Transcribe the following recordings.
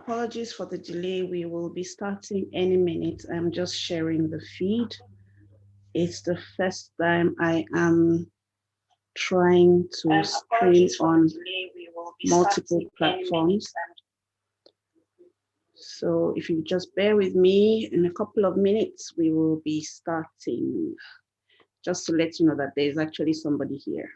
Apologies for the delay. We will be starting any minute. I'm just sharing the feed. It's the first time I am trying to stream on multiple platforms. So if you just bear with me, in a couple of minutes, we will be starting. Just to let you know that there's actually somebody here.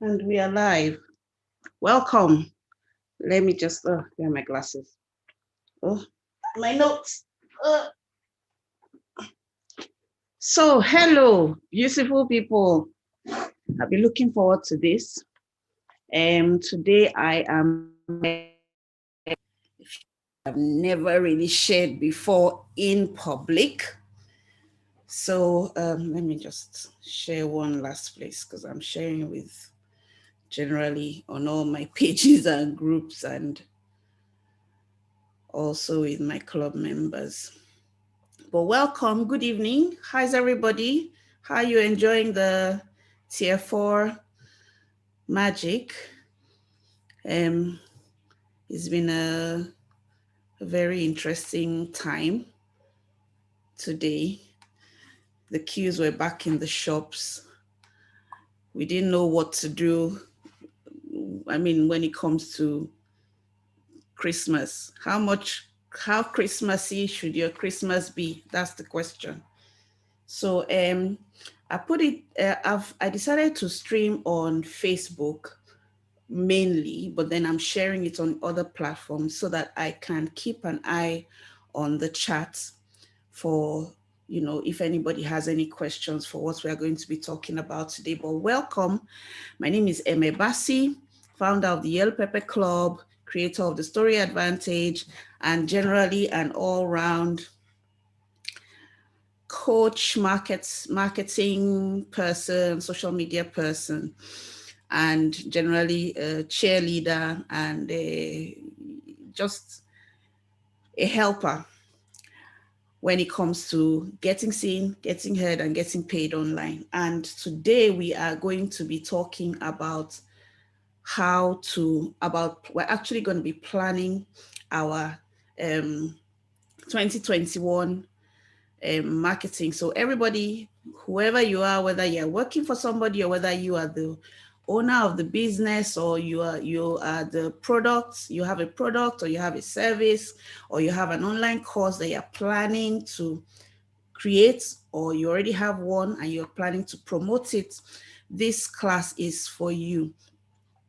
And we are live. Welcome. Let me just, there are my glasses. Oh, my notes. So, hello, beautiful people. I've been looking forward to this. Today I am, I've never really shared before in public. So let me just share one last place because I'm sharing with generally on all my pages and groups and also with my club members. But welcome, good evening. How's everybody? How are you enjoying the Tier 4 magic? It's been a very interesting time today. The queues were back in the shops. We didn't know what to do. I mean, when it comes to Christmas, how Christmassy should your Christmas be? That's the question. So I put it, I decided to stream on Facebook mainly, but then I'm sharing it on other platforms so that I can keep an eye on the chat for, if anybody has any questions for what we are going to be talking about today. But welcome. My name is Eme Bassey, founder of the Yellow Pepper Club, creator of the Story Advantage, and generally an all-round coach, marketing person, social media person, and generally a cheerleader and just a helper when it comes to getting seen, getting heard, and getting paid online. And today we are going to be talking about we're actually going to be planning our 2021 marketing. So everybody, whoever you are, whether you're working for somebody or whether you are the owner of the business or you are the product, you have a product or you have a service or you have an online course that you're planning to create or you already have one and you're planning to promote it, this class is for you.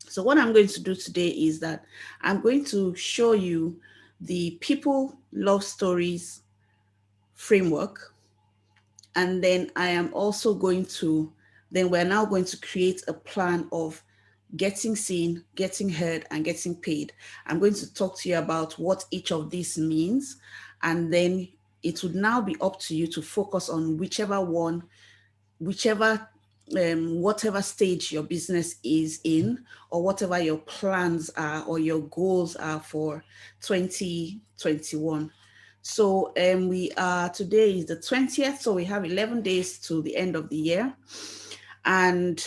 So what I'm going to do today is that I'm going to show you the People Love Stories framework. And then we're now going to create a plan of getting seen, getting heard, and getting paid. I'm going to talk to you about what each of these means. And then it would now be up to you to focus on whatever stage your business is in, or whatever your plans are or your goals are for 2021. So today is the 20th, so we have 11 days to the end of the year. And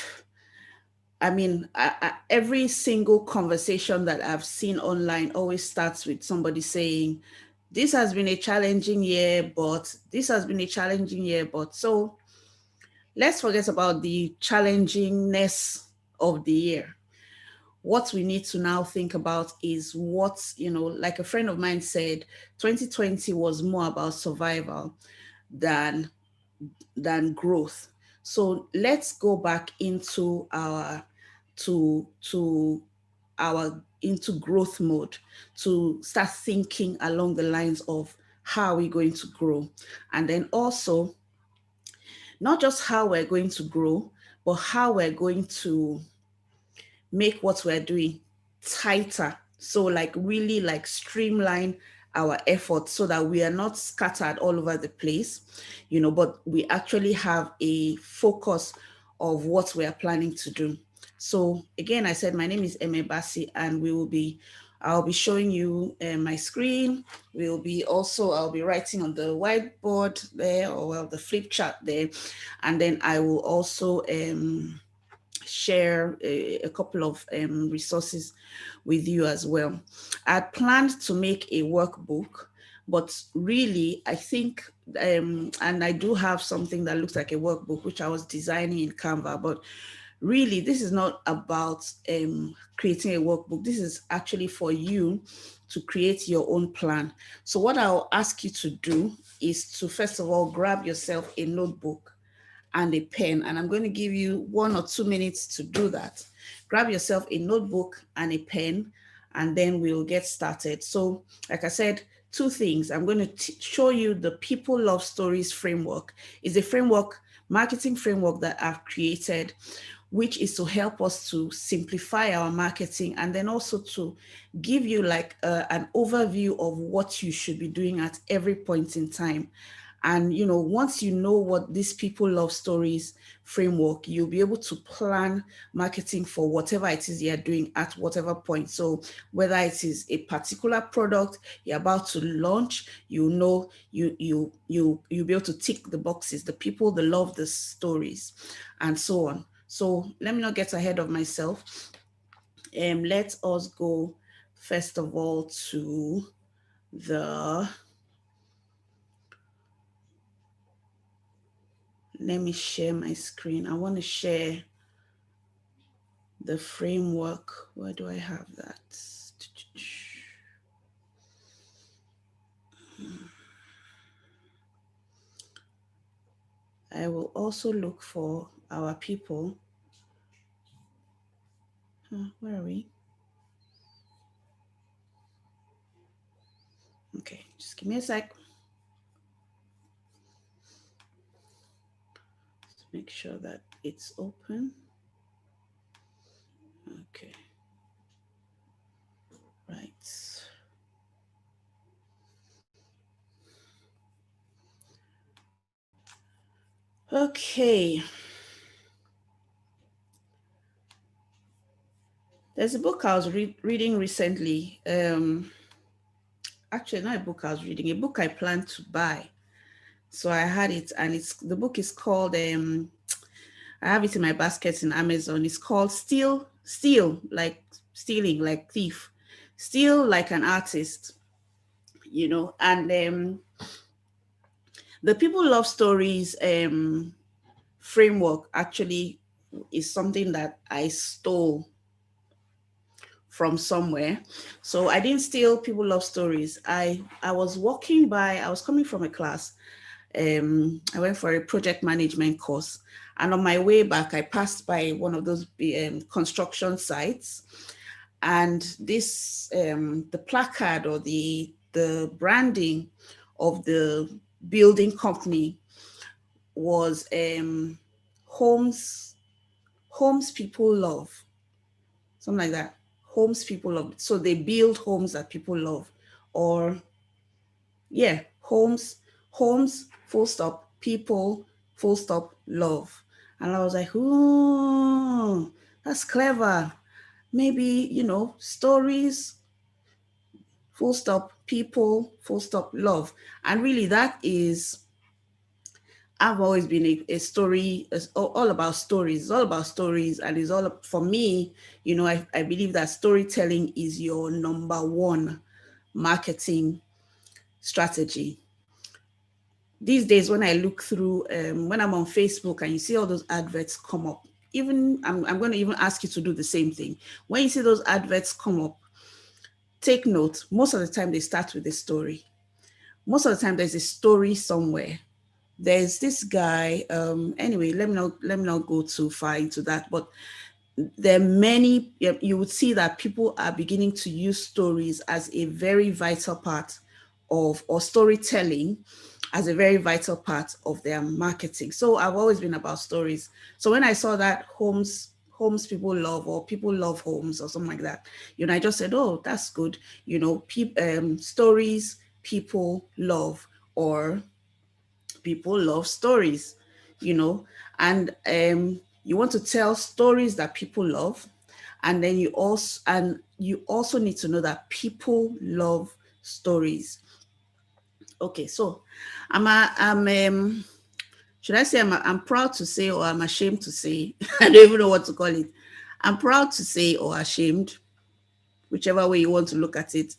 I mean, every single conversation that I've seen online always starts with somebody saying, this has been a challenging year, but this has been a challenging year, but so let's forget about the challengingness of the year. What we need to now think about is like a friend of mine said, 2020 was more about survival than growth. So let's go back into into growth mode to start thinking along the lines of how are we going to grow, and then also not just how we're going to grow, but how we're going to make what we're doing tighter. So like really like streamline our efforts so that we are not scattered all over the place, but we actually have a focus of what we are planning to do. So again, I said, my name is Eme Bassey, and I'll be showing you my screen. I'll be writing on the whiteboard there, or the flip chart there. And then I will also share a couple of resources with you as well. I planned to make a workbook, but really I think, and I do have something that looks like a workbook, which I was designing in Canva, but really this is not about creating a workbook. This is actually for you to create your own plan. So what I'll ask you to do is to, first of all, grab yourself a notebook and a pen. And I'm going to give you 1 or 2 minutes to do that. Grab yourself a notebook and a pen, and then we'll get started. So like I said, 2 things. I'm going to show you the People Love Stories framework. It's a framework, marketing framework that I've created, which is to help us to simplify our marketing, and then also to give you like an overview of what you should be doing at every point in time. And, you know, once you know what this People Love Stories framework, you'll be able to plan marketing for whatever it is you're doing at whatever point. So whether it is a particular product you're about to launch, you know, you'll be able to tick the boxes, the people that love the stories, and so on. So let me not get ahead of myself. Let us go first of all to the, let me share my screen. I want to share the framework. Where do I have that? I will also look for our people. Where are we? Okay, just give me a sec. Let's make sure that it's open. Okay. Right. Okay. There's a book I was reading recently. Actually, not a book I was reading, a book I planned to buy. So I had it, and the book is called, I have it in my basket in Amazon. It's called Steal, like stealing, like thief, Steal Like an Artist, you know. And the People Love Stories framework actually is something that I stole from somewhere. So I didn't steal People Love Stories. I was walking by, I was coming from a class. I went for a project management course. And on my way back, I passed by one of those construction sites. And this, the placard or the branding of the building company was homes people love, something like that. Homes people love. So they build homes that people love, or yeah, homes, full stop, people, full stop, love. And I was like, oh, that's clever. Maybe, you know, stories, full stop, people, full stop, love. And really that is, I've always been a story, it's all about stories. It's all about stories. And it's all, for me, you know, I believe that storytelling is your number 1 marketing strategy. These days, when I look through, when I'm on Facebook and you see all those adverts come up, even, I'm going to even ask you to do the same thing. When you see those adverts come up, take note, most of the time they start with a story. Most of the time there's a story somewhere. There's this guy, anyway, let me not go too far into that, but there are many, you would see that people are beginning to use stories as a very vital part of, or storytelling as a very vital part of their marketing. So I've always been about stories. So when I saw that homes people love, or people love homes, or something like that, you know, I just said, oh, that's good. You know, stories people love, or people love stories, you know. And you want to tell stories that people love, and then you also need to know that people love stories. Okay, so should I say I'm proud to say, or I'm ashamed to say, I don't even know what to call it. I'm proud to say, or ashamed, whichever way you want to look at it,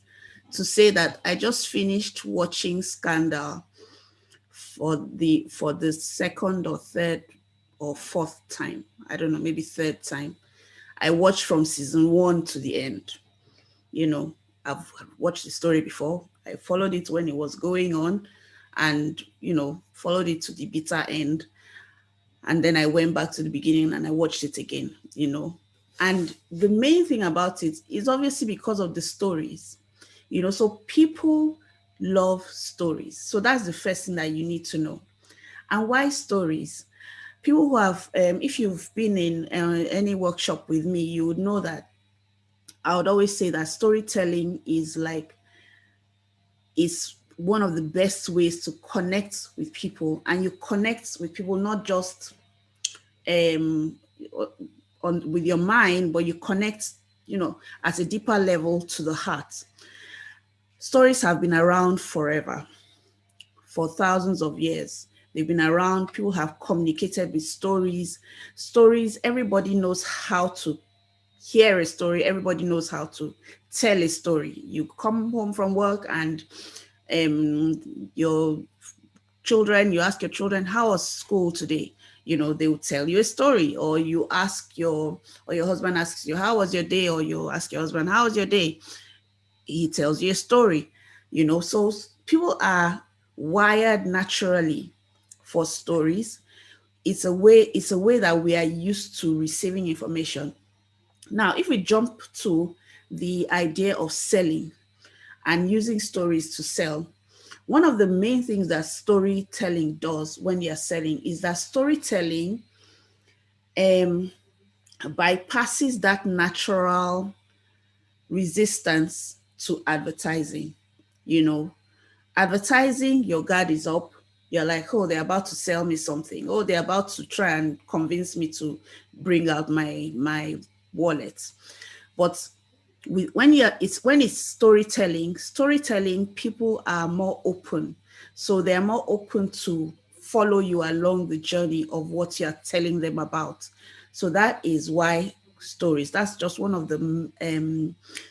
to say that I just finished watching Scandal for the 2nd or 3rd or 4th time. I don't know, maybe 3rd time. I watched from season 1 to the end. You know, I've watched the story before. I followed it when it was going on, and, you know, followed it to the bitter end. And then I went back to the beginning and I watched it again, And the main thing about it is obviously because of the stories, so people love stories. So that's the first thing that you need to know. And why stories? People who have, if you've been in any workshop with me, you would know that I would always say that storytelling is one of the best ways to connect with people, and you connect with people not just um with your mind, but you connect, at a deeper level to the heart. Stories have been around forever, for thousands of years. They've been around. People have communicated with stories. Stories, everybody knows how to hear a story. Everybody knows how to tell a story. You come home from work and your children, you ask your children, how was school today? They will tell you a story. Or your husband asks you, how was your day? Or you ask your husband, how was your day? He tells you a story. So people are wired naturally for stories. It's a way that we are used to receiving information. Now, if we jump to the idea of selling and using stories to sell, one of the main things that storytelling does when you're selling is that storytelling um, bypasses that natural resistance to advertising. You know, advertising, your guard is up. You're like, oh, they're about to sell me something. Oh, they're about to try and convince me to bring out my wallet. But when it's storytelling, people are more open. So they're more open to follow you along the journey of what you're telling them about. So that is why stories. That's just one of the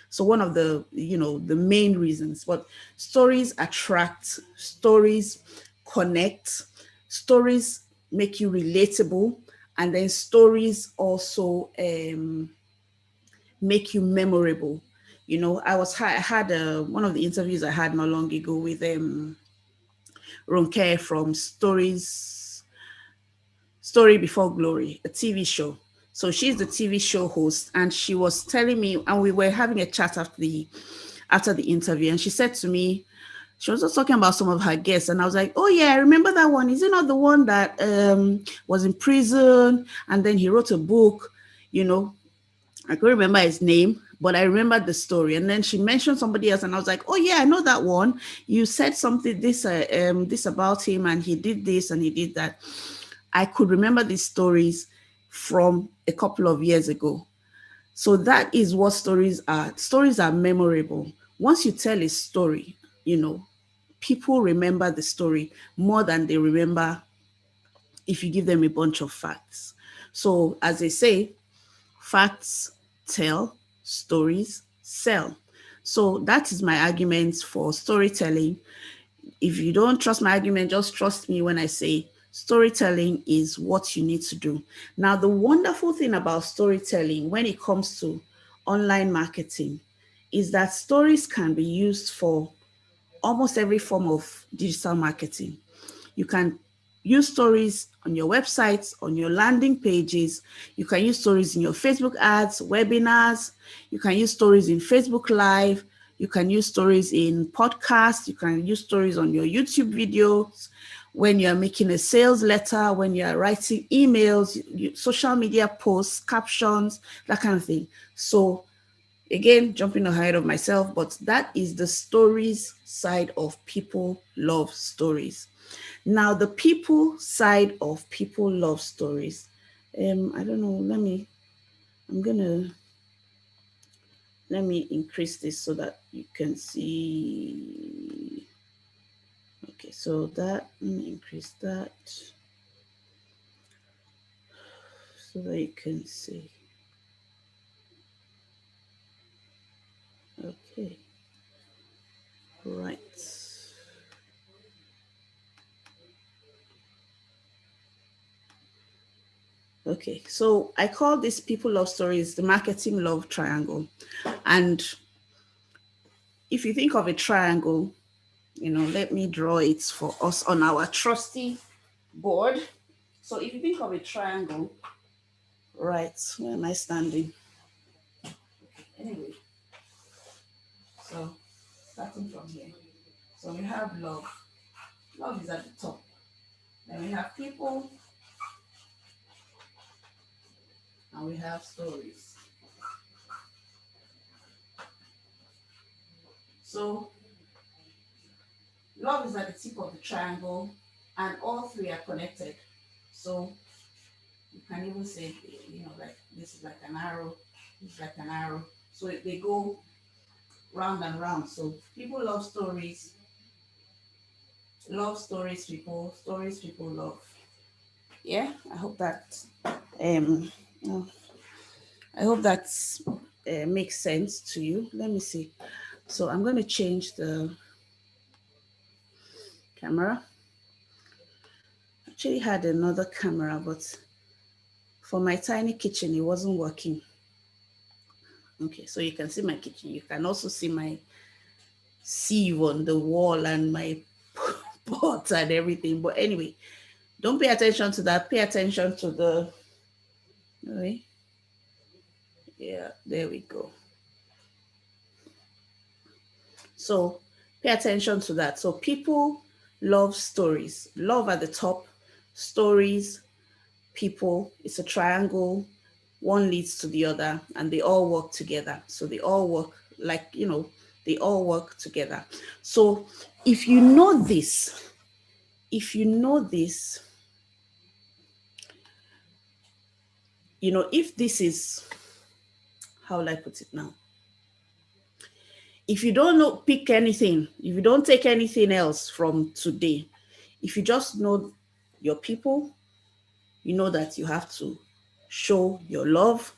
the main reasons. But stories attract, stories connect, stories make you relatable, and then stories also make you memorable. I had one of the interviews I had not long ago with Ronke from Story Before Glory, a TV show. So she's the TV show host, and she was telling me, and we were having a chat after the interview, and she said to me, she was just talking about some of her guests, and I was like, oh yeah, I remember that one. Is it not the one that was in prison and then he wrote a book? You know, I couldn't remember his name, but I remembered the story. And then she mentioned somebody else, and I was like, "Oh yeah, I know that one. You said something this about him, and he did this and he did that." I could remember these stories from a couple of years ago. So that is what stories are. Stories are memorable. Once you tell a story, people remember the story more than they remember if you give them a bunch of facts. So as they say, facts tell, stories sell. So that is my argument for storytelling. If you don't trust my argument, just trust me when I say storytelling is what you need to do. Now, the wonderful thing about storytelling when it comes to online marketing is that stories can be used for almost every form of digital marketing. You can use stories on your websites, on your landing pages. You can use stories in your Facebook ads, webinars. You can use stories in Facebook Live. You can use stories in podcasts. You can use stories on your YouTube videos. When you're making a sales letter, when you're writing emails, social media posts, captions, that kind of thing. So again, jumping ahead of myself, but that is the stories side of people love stories. Now, the people side of people love stories. I don't know. Let me increase this so that you can see. Okay, so let me increase that so that you can see. Okay, right. Okay, so I call this people love stories the marketing love triangle. And if you think of a triangle, let me draw it for us on our trusty board. So if you think of a triangle, right, where am I standing? Anyway, so starting from here. So we have love. Love is at the top. Then we have people, and we have stories. So love is at the tip of the triangle, and all three are connected. So you can even say, like this is like an arrow, this is like an arrow. So they go round and round. So people love stories, stories people love. Yeah, I hope that um I hope that makes sense to you. Let me see. So I'm going to change the camera. Actually had another camera, but for my tiny kitchen, it wasn't working. Okay, so you can see my kitchen. You can also see my sieve on the wall and my pot and everything. But anyway, don't pay attention to that. Pay attention to the, okay. Yeah, there we go. So pay attention to that. So people love stories. Love at the top, stories, people. It's a triangle. One leads to the other, and they all work together. So they all work they all work together. So if you know this, if this is, how will I put it now? If you don't know, pick anything, if you don't take anything else from today, if you just know your people, you know that you have to show your love,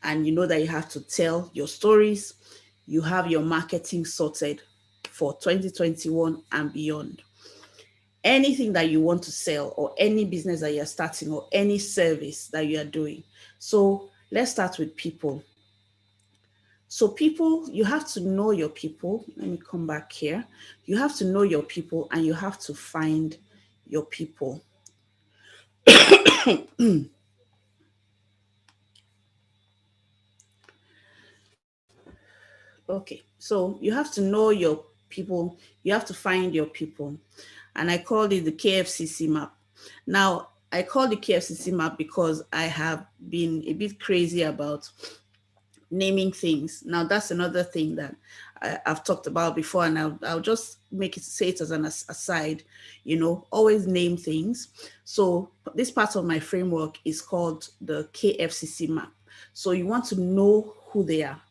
and you know that you have to tell your stories, you have your marketing sorted for 2021 and beyond. Anything that you want to sell, or any business that you're starting, or any service that you are doing. So let's start with people. So people, you have to know your people. Let me come back here. You have to know your people, and you have to find your people. Okay, so you have to know your people, you have to find your people. And I called it the KFCC map. Now, I call the KFCC map because I have been a bit crazy about naming things. Now, that's another thing that I've talked about before, and I'll just say it as an aside, always name things. So this part of my framework is called the KFCC map. So you want to know who they are.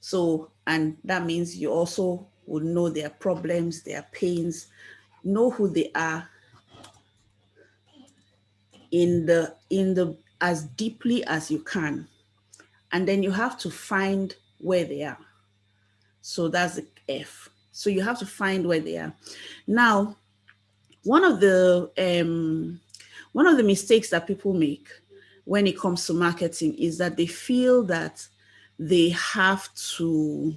So, and that means you also will know their problems, their pains, know who they are in the as deeply as you can. And then you have to find where they are. So that's the F. So you have to find where they are. Now, one of the mistakes that people make when it comes to marketing is that they feel that they have to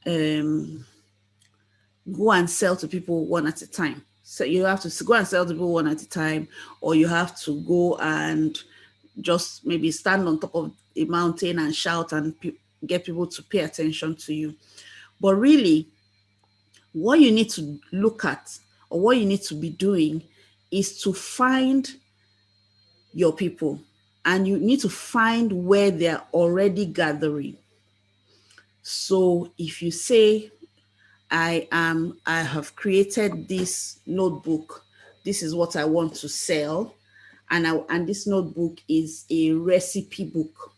go and sell to people one at a time. So you have to go and sell to people one at a time, or you have to go and just maybe stand on top of a mountain and shout and get people to pay attention to you. But really, what you need to look at, or what you need to be doing, is to find your people, and you need to find where they're already gathering. So if you say, I have created this notebook, this is what I want to sell, and this notebook is a recipe book.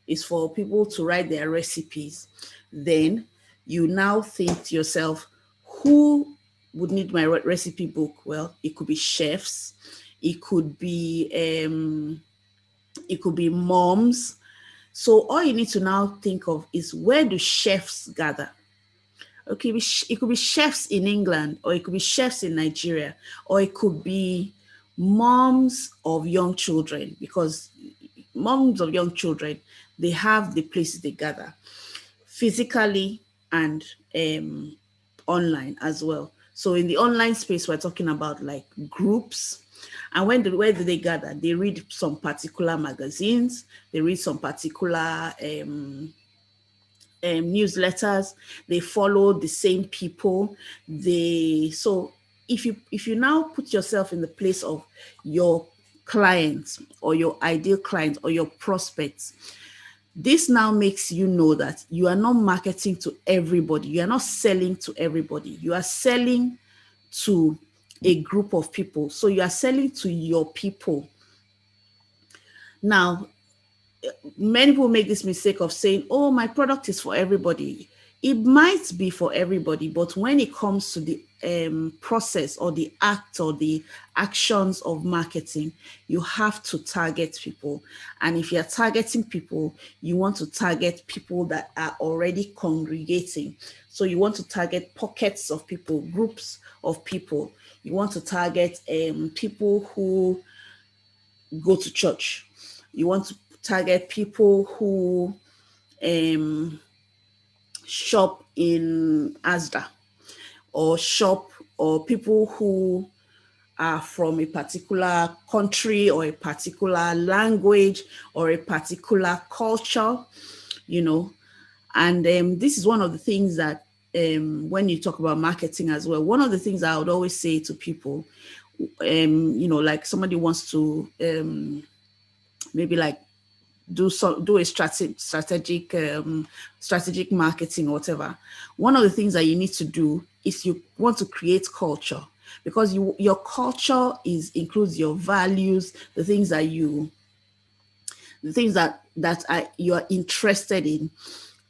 It's for people to write their recipes. Then you now think to yourself, who would need my recipe book? Well, it could be chefs, it could be moms. So all you need to now think of is, where do chefs gather? Okay, it could be chefs in England, or it could be chefs in Nigeria, or it could be moms of young children, because moms of young children, they have the places they gather physically and online as well. So in the online space, we're talking about like groups. And where do they gather? They read some particular magazines, they read some particular newsletters, they follow the same people. So if you now put yourself in the place of your clients or your ideal clients or your prospects, this now makes you know that you are not marketing to everybody, you are not selling to everybody, you are selling to a group of people. So you are selling to your people. Now, many people make this mistake of saying, oh, my product is for everybody. It might be for everybody, but when it comes to the process or the act or the actions of marketing, you have to target people. And if you're targeting people, you want to target people that are already congregating. So you want to target pockets of people, groups of people. You want to target people who go to church. You want to target people who shop in Asda, or shop, or people who are from a particular country or a particular language or a particular culture, you know. And this is one of the things that when you talk about marketing as well, one of the things I would always say to people, like somebody wants to maybe like do a strategic marketing or whatever. One of the things that you need to do is you want to create culture, because your culture includes your values, the things that you are interested in.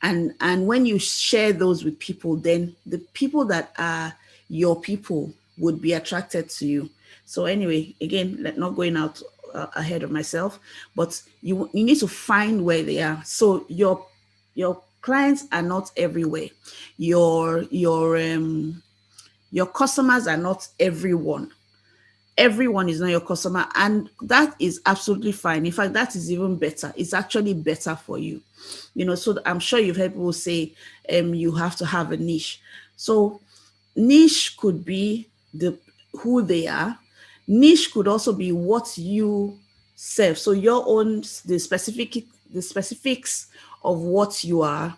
And when you share those with people, then the people that are your people would be attracted to you. So anyway, again, not going out ahead of myself, but you need to find where they are. So your clients are not everywhere. Your customers are not everyone. Everyone is not your customer, and that is absolutely fine. In fact, that is even better. It's actually better for you. So I'm sure you've heard people say you have to have a niche. So niche could be who they are. Niche could also be what you serve. So your own, the specifics of what you are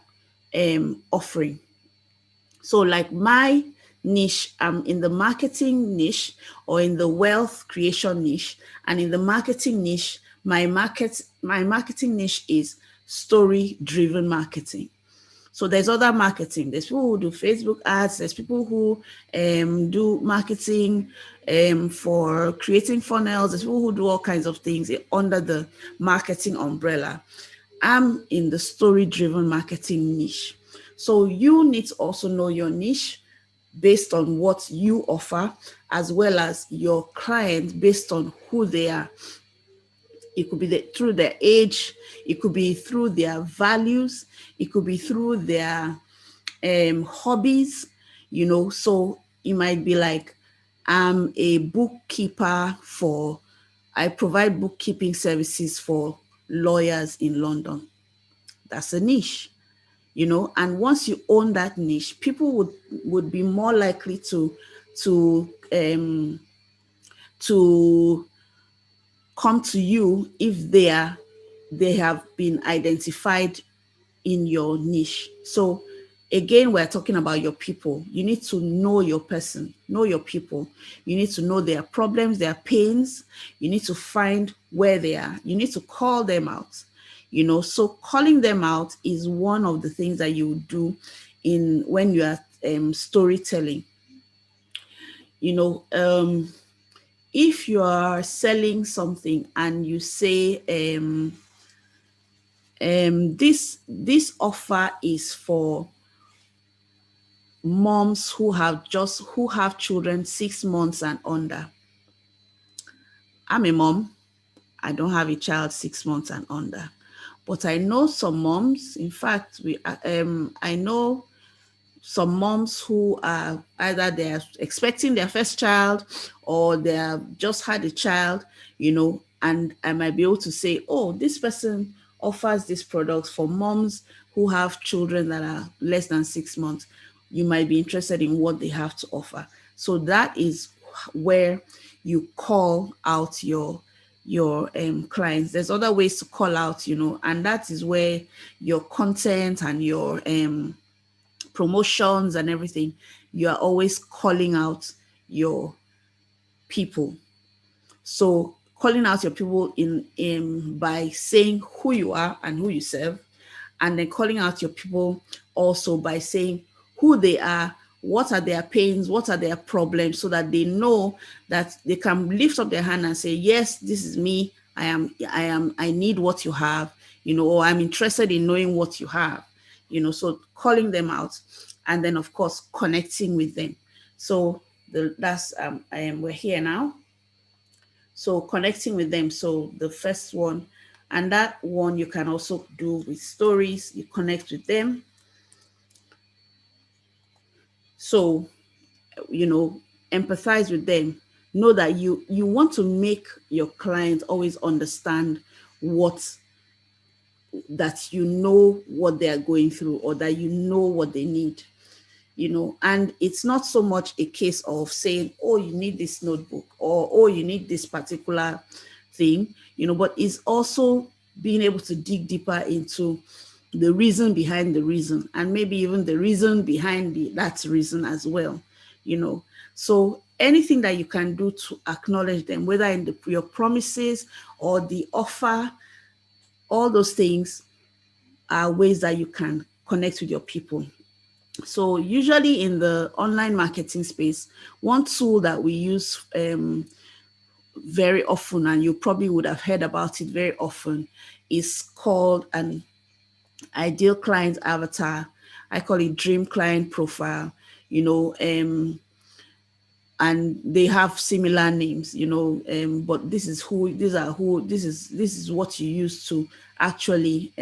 offering. So like my niche, I'm in the marketing niche or in the wealth creation niche. And in the marketing niche, my marketing niche is story-driven marketing. So there's other marketing. There's people who do Facebook ads. There's people who do marketing for creating funnels. There's people who do all kinds of things under the marketing umbrella. I'm in the story-driven marketing niche. So you need to also know your niche based on what you offer, as well as your client based on who they are. It could be through their age, it could be through their values, it could be through their hobbies, So it might be like, I'm a bookkeeper I provide bookkeeping services for lawyers in London. That's a niche. And once you own that niche, people would be more likely to come to you if they have been identified in your niche. So again, we're talking about your people. You need to know your person, know your people. You need to know their problems, their pains. You need to find where they are. You need to call them out. So calling them out is one of the things that you do when you are storytelling. If you are selling something and you say this offer is for moms who have children 6 months and under. I'm a mom. I don't have a child 6 months and under, but I know some moms. In fact, I know some moms who are either they're expecting their first child or they have just had a child, and I might be able to say, oh, this person offers this product for moms who have children that are less than 6 months. you might be interested in what they have to offer. So that is where you call out your clients. There's other ways to call out, and that is where your content and your promotions and everything, you are always calling out your people. So calling out your people in by saying who you are and who you serve, and then calling out your people also by saying who they are, what are their pains, what are their problems, so that they know that they can lift up their hand and say, yes, this is me. I need what you have, or I'm interested in knowing what you have, so calling them out, and then of course connecting with them. So that's we're here now. So connecting with them. So the first one, and that one you can also do with stories. You connect with them. So, empathize with them. Know that you want to make your client always understand what that what they are going through, or that what they need. And it's not so much a case of saying, oh, you need this notebook, or oh, you need this particular thing, but it's also being able to dig deeper into the reason behind the reason, and maybe even the reason behind that reason as well. So anything that you can do to acknowledge them, whether in your promises or the offer, all those things are ways that you can connect with your people. So usually in the online marketing space, one tool that we use very often, and you probably would have heard about it very often, is called an ideal client avatar. I call it dream client profile, and they have similar names, but this is what you use to actually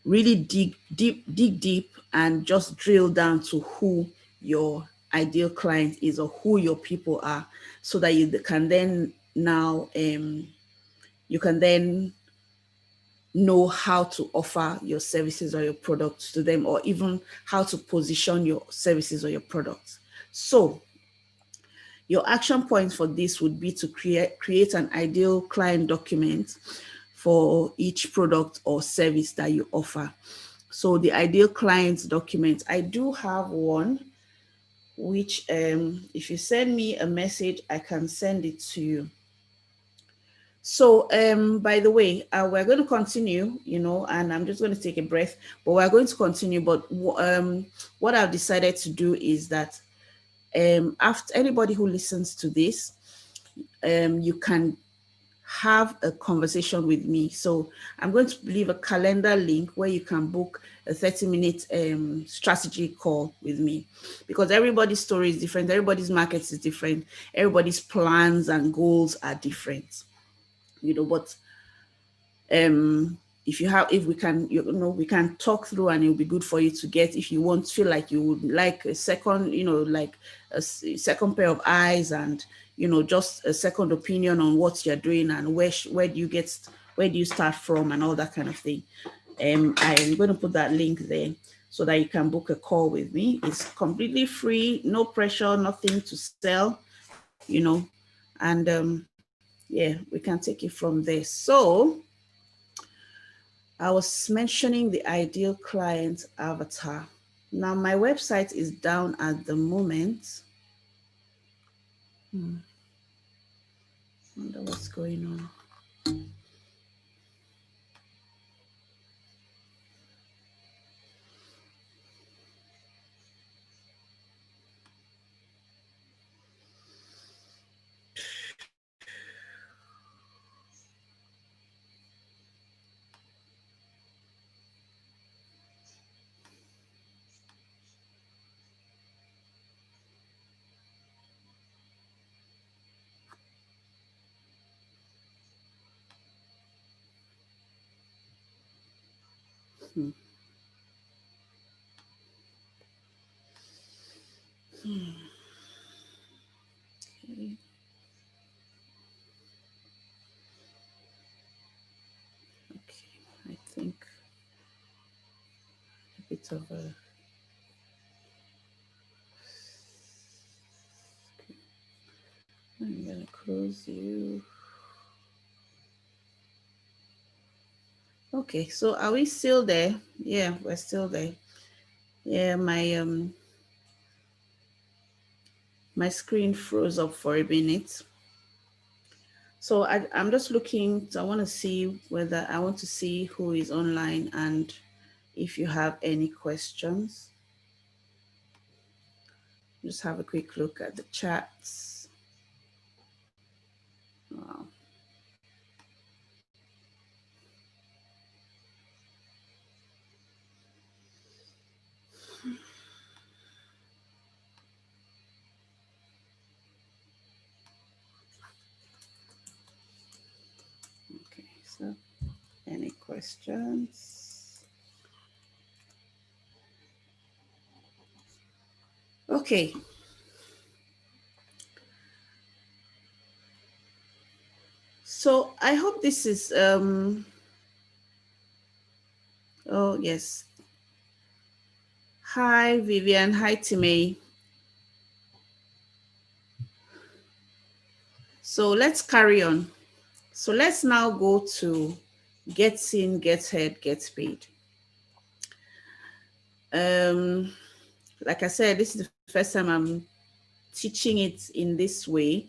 really dig deep and just drill down to who your ideal client is, or who your people are, so that you can then know how to offer your services or your products to them, or even how to position your services or your products. So your action points for this would be to create an ideal client document for each product or service that you offer. So the ideal client document, I do have one, which if you send me a message, I can send it to you. So by the way, we're going to continue, and I'm just going to take a breath, but we're going to continue. But what I've decided to do is that after anybody who listens to this, you can have a conversation with me. So I'm going to leave a calendar link where you can book a 30-minute strategy call with me, because everybody's story is different. Everybody's market is different. Everybody's plans and goals are different, but if we can, we can talk through, and it'll be good for you to get, if you feel like you would like a second, like a second pair of eyes, and just a second opinion on what you're doing, and where do you start from, and all that kind of thing. I'm going to put that link there so that you can book a call with me. It's completely free, no pressure, nothing to sell, and yeah, we can take it from there. So I was mentioning the ideal client avatar. Now my website is down at the moment. I wonder what's going on. Okay. Okay, I think a bit of a I'm gonna close you. Okay, so are we still there? Yeah, we're still there. Yeah, my screen froze up for a minute. So I'm just looking, so I want to see who is online and if you have any questions. Just have a quick look at the chats. Wow. Okay, so any questions? Okay. So I hope this is oh yes. Hi Vivian, hi Timmy. So let's carry on. So let's now go to get seen, get heard, get paid. Like I said, this is the first time I'm teaching it in this way,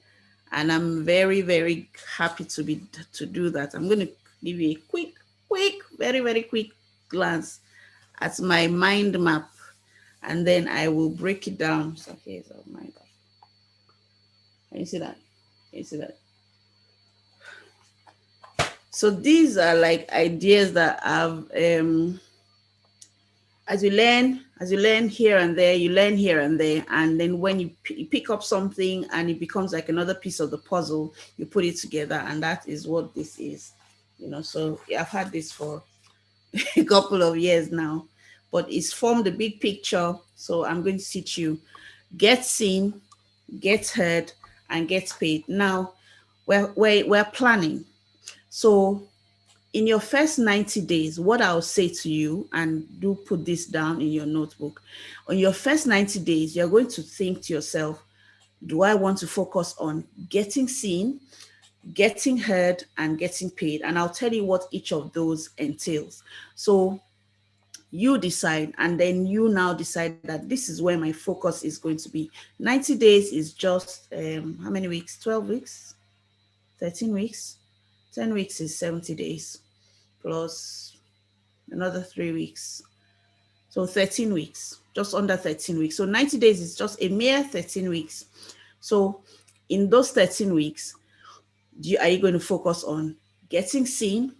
and I'm very, very happy to do that. I'm going to give you a quick, very, very quick glance at my mind map, and then I will break it down. So here's our mind map. Can you see that? Can you see that? So these are like ideas that I've as you learn here and there, you learn here and there, and then when you pick up something and it becomes like another piece of the puzzle, you put it together, and that is what this is. So I've had this for a couple of years now, but it's formed a big picture. So I'm going to teach you get seen, get heard, and get paid. Now we're planning. So in your first 90 days, what I'll say to you, and do put this down in your notebook, on your first 90 days, you're going to think to yourself, do I want to focus on getting seen, getting heard, and getting paid? And I'll tell you what each of those entails. So you decide, and then you now decide that this is where my focus is going to be. 90 days is just how many weeks? 12 weeks? 13 weeks? 10 weeks is 70 days plus another 3 weeks. So 13 weeks, just under 13 weeks. So 90 days is just a mere 13 weeks. So in those 13 weeks, are you going to focus on getting seen,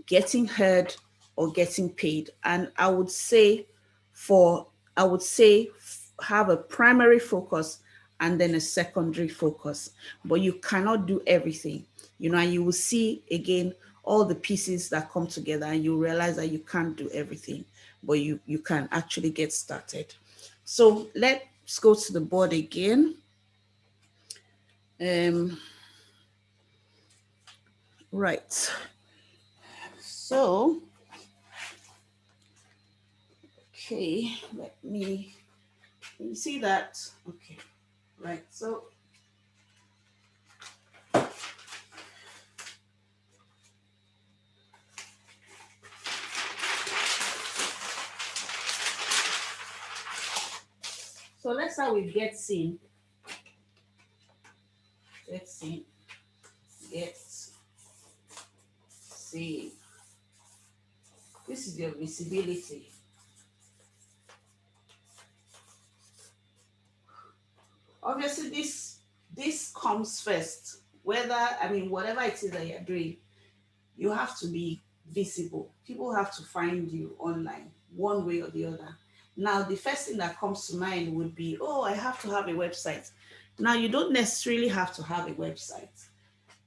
getting heard, or getting paid? And I would say have a primary focus and then a secondary focus, but you cannot do everything, and you will see again all the pieces that come together, and you realize that you can't do everything, but you can actually get started. So let's go to the board again. Right. So, okay, let me see that. Okay, right. So let's start with get seen. Get seen. Get seen. This is your visibility. Obviously, this comes first. Whatever it is that you're doing, you have to be visible. People have to find you online, one way or the other. Now, the first thing that comes to mind would be, oh, I have to have a website. Now, you don't necessarily have to have a website,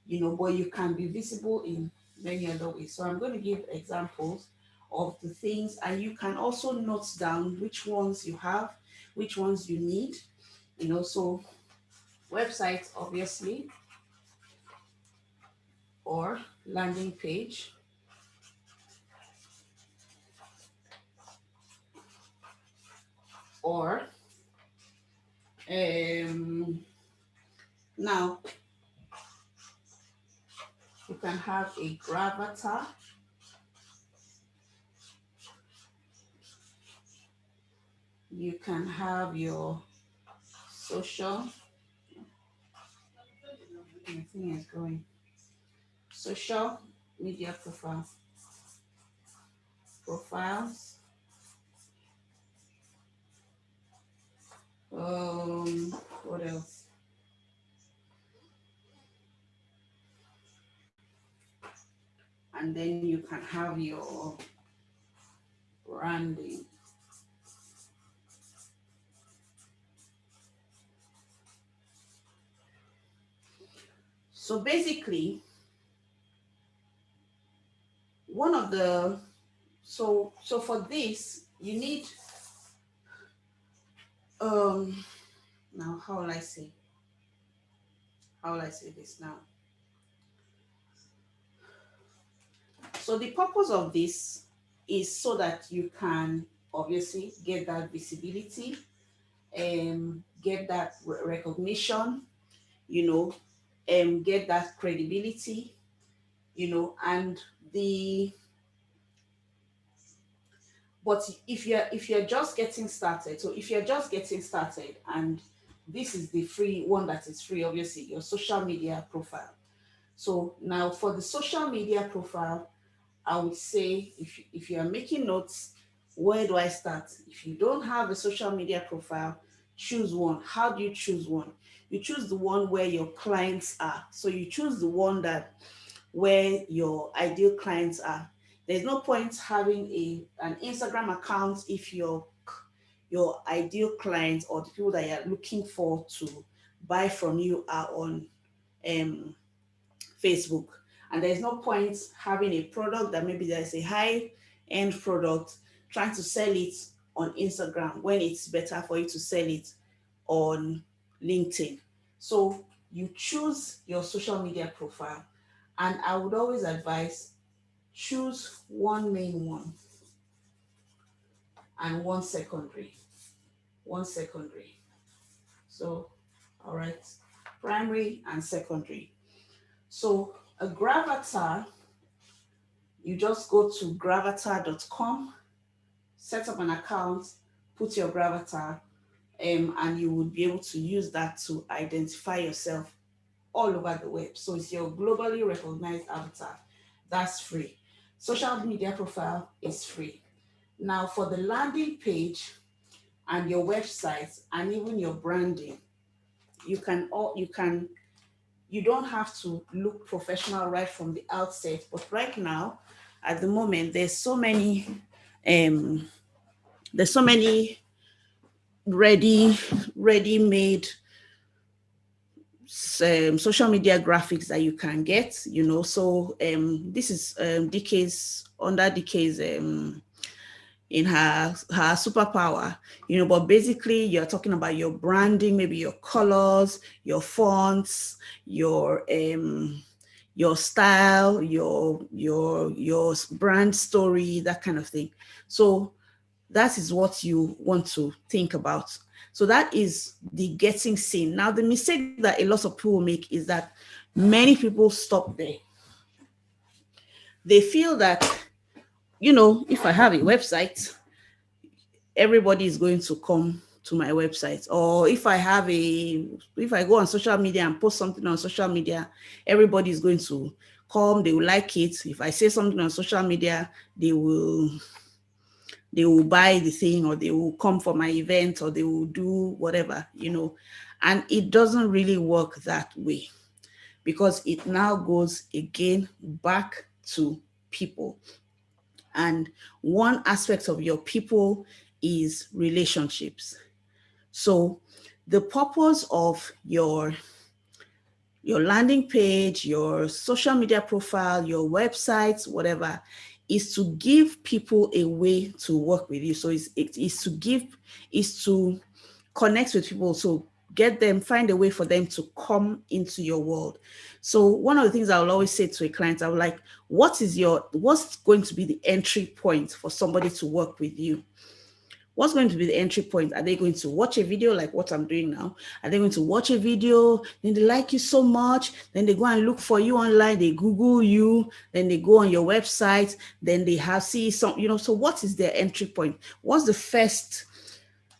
but you can be visible in many other ways. So I'm going to give examples of the things, and you can also note down which ones you have, which ones you need, so websites, obviously, or landing page, or Now, you can have a gravatar. You can have your social. The thing is going. Social media profiles. What else? And then you can have your branding. So basically, one of the so for this you need now how will I say this now? So the purpose of this is so that you can obviously get that visibility and get that recognition, you know, and get that credibility, you know, and the but if you're just getting started, so if you're just getting started and this is the free one that is free, obviously your social media profile. So now for the social media profile, I would say if you are making notes, where do I start? If you don't have a social media profile, choose one. How do you choose one? You choose the one where your clients are. So you choose the one that where your ideal clients are. There's no point having an Instagram account if your ideal clients or the people that you're looking for to buy from you are on um, Facebook. And there's no point having a product that maybe there's a high end product trying to sell it on Instagram when it's better for you to sell it on LinkedIn. So you choose your social media profile, and I would always advise choose one main one and one secondary. One secondary. So, all right, primary and secondary. So a gravatar, you just go to gravatar.com, set up an account, put your gravatar, and you would be able to use that to identify yourself all over the web. So it's your globally recognized avatar. That's free. Social media profile is free. Now for the landing page and your website and even your branding, you don't have to look professional right from the outset. But right now, at the moment, um, there's so many ready-made social media graphics that you can get, you know. So this is DK's in her superpower, you know. But basically, you're talking about your branding, maybe your colors, your fonts, your style, your brand story, that kind of thing. So that is what you want to think about. So that is the getting seen. Now, the mistake that a lot of people make is that many people stop there. They feel that, you know, if I have a website, everybody is going to come to my website. Or if I go on social media and post something on social media, everybody is going to come, they will like it. If I say something on social media, they will buy the thing, or they will come for my event, or they will do whatever, you know. And it doesn't really work that way, because it now goes again back to people. And one aspect of your people is relationships. So the purpose of your landing page, your social media profile, your websites, whatever, is to give people a way to work with you. So is to connect with people. So find a way for them to come into your world. So one of the things I will always say to a client, I will like, what's going to be the entry point for somebody to work with you? What's going to be the entry point? Are they going to watch a video like what I'm doing now? Are they going to watch a video? Then they like you so much. Then they go and look for you online. They Google you. Then they go on your website. Then they have see some, so what is their entry point? What's the first,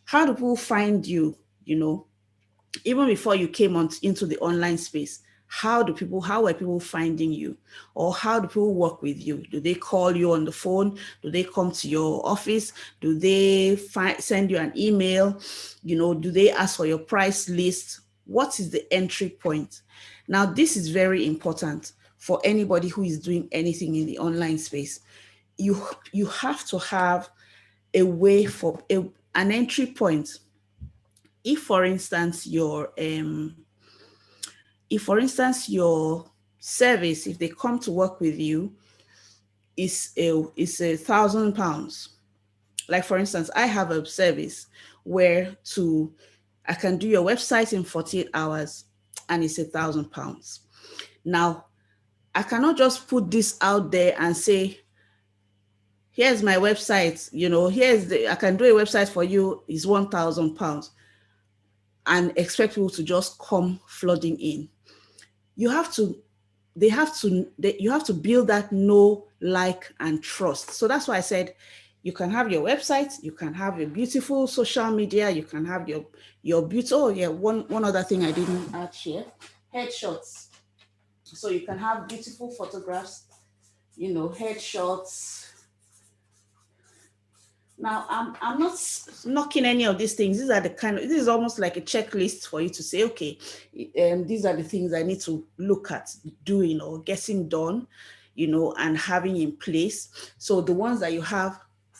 how do people find you, even before you came into the online space? How were people finding you? Or how do people work with you? Do they call you on the phone? Do they come to your office? Do they send you an email? Do they ask for your price list? What is the entry point? Now, this is very important for anybody who is doing anything in the online space. You have to have a way for an entry point. If, for instance, your service, if they come to work with you, is £1,000. Like, for instance, I have a service where I can do your website in 48 hours and it's £1,000. Now, I cannot just put this out there and say, here's my website, I can do a website for you, it's £1,000, and expect people to just come flooding in. You have to build that know, like, and trust. So that's why I said you can have your website, you can have a beautiful social media, you can have your beauty. Oh yeah, one other thing I didn't add here, headshots. So you can have beautiful photographs, headshots. Now, I'm not knocking any of these things. This is almost like a checklist for you to say, okay, these are the things I need to look at doing or getting done, and having in place. So the ones that you have,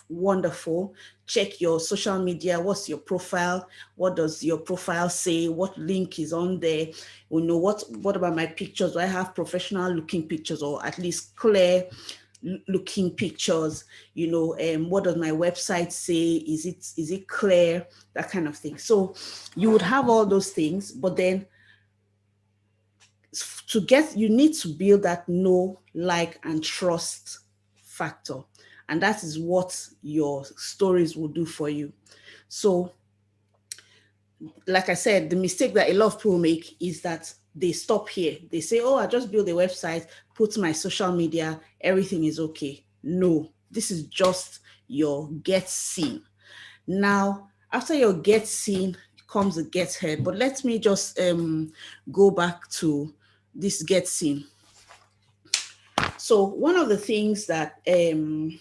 wonderful. Check your social media. What's your profile? What does your profile say? What link is on there? What about my pictures? Do I have professional looking pictures, or at least clear looking pictures? What does my website say? Is it clear? That kind of thing. So you would have all those things, but then you need to build that know, like, and trust factor. And that is what your stories will do for you. So, like I said, the mistake that a lot of people make is that they stop here. They say, oh, I just build a website, put my social media, everything is okay. No, this is just your get seen. Now, after your get seen comes the get heard. But let me just go back to this get seen. So one of the things that you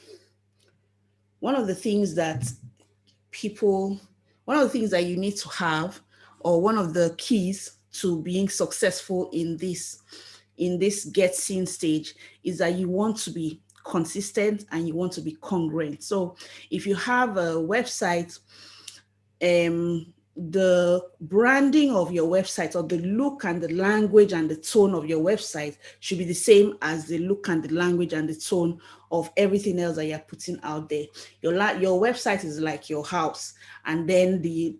need to have, or one of the keys to being successful in this get seen stage, is that you want to be consistent and you want to be congruent. So if you have a website, the branding of your website, or the look and the language and the tone of your website, should be the same as the look and the language and the tone of everything else that you're putting out there. Your website is like your house, and then the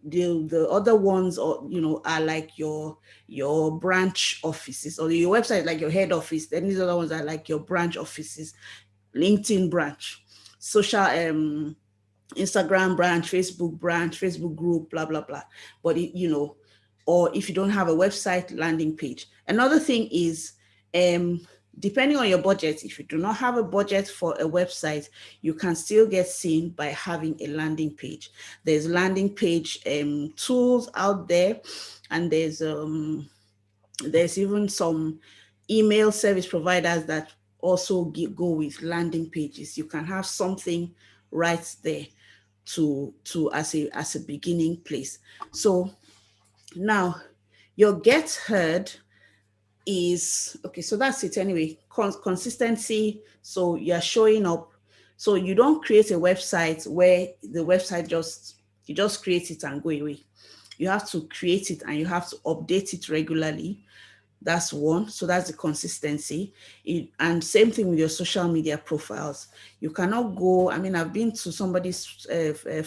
other ones are like your branch offices, or your website is like your head office. Then these other ones are like your branch offices, LinkedIn branch, social Instagram branch, Facebook group, blah, blah, blah. But, or if you don't have a website, landing page. Another thing is, depending on your budget, if you do not have a budget for a website, you can still get seen by having a landing page. There's landing page tools out there, and there's even some email service providers that also go with landing pages. You can have something right there as a beginning place. So now your get heard is okay. So that's it anyway. Consistency. So you're showing up. So you don't create a website where the website you just create it and go away. You have to create it and you have to update it regularly. That's one. So that's the consistency. And same thing with your social media profiles. You cannot go, I've been to somebody's,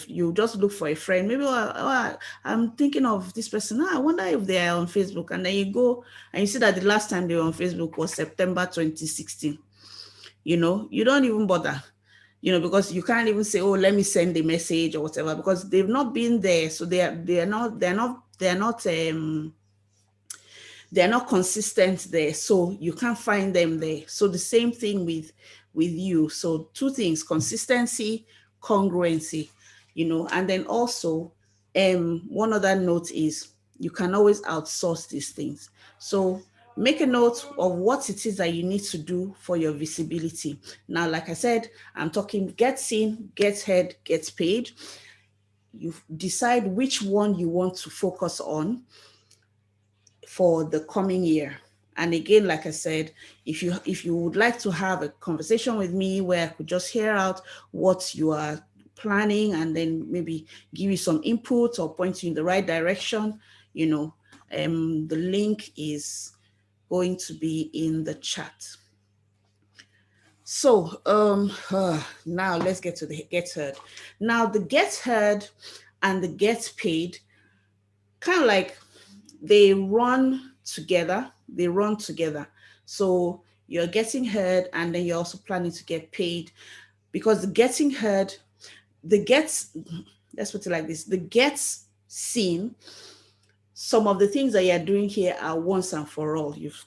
you just look for a friend. Maybe I'm thinking of this person. I wonder if they are on Facebook. And then you go and you see that the last time they were on Facebook was September 2016. You don't even bother. because you can't even say, oh, let me send a message or whatever, because they've not been there. So they're not consistent there, so you can't find them there. So the same thing with you. So two things: consistency, congruency, and then also one other note is you can always outsource these things. So make a note of what it is that you need to do for your visibility. Now, like I said, I'm talking get seen, get heard, get paid. You decide which one you want to focus on for the coming year. And again, like I said, if you would like to have a conversation with me where I could just hear out what you are planning and then maybe give you some input or point you in the right direction, the link is going to be in the chat. So now let's get to the get heard. Now the get heard and the get paid kind of like they run together. So you're getting heard and then you're also planning to get paid, because the getting heard, let's put it like this, the gets seen. Some of the things that you're doing here are once and for all. You've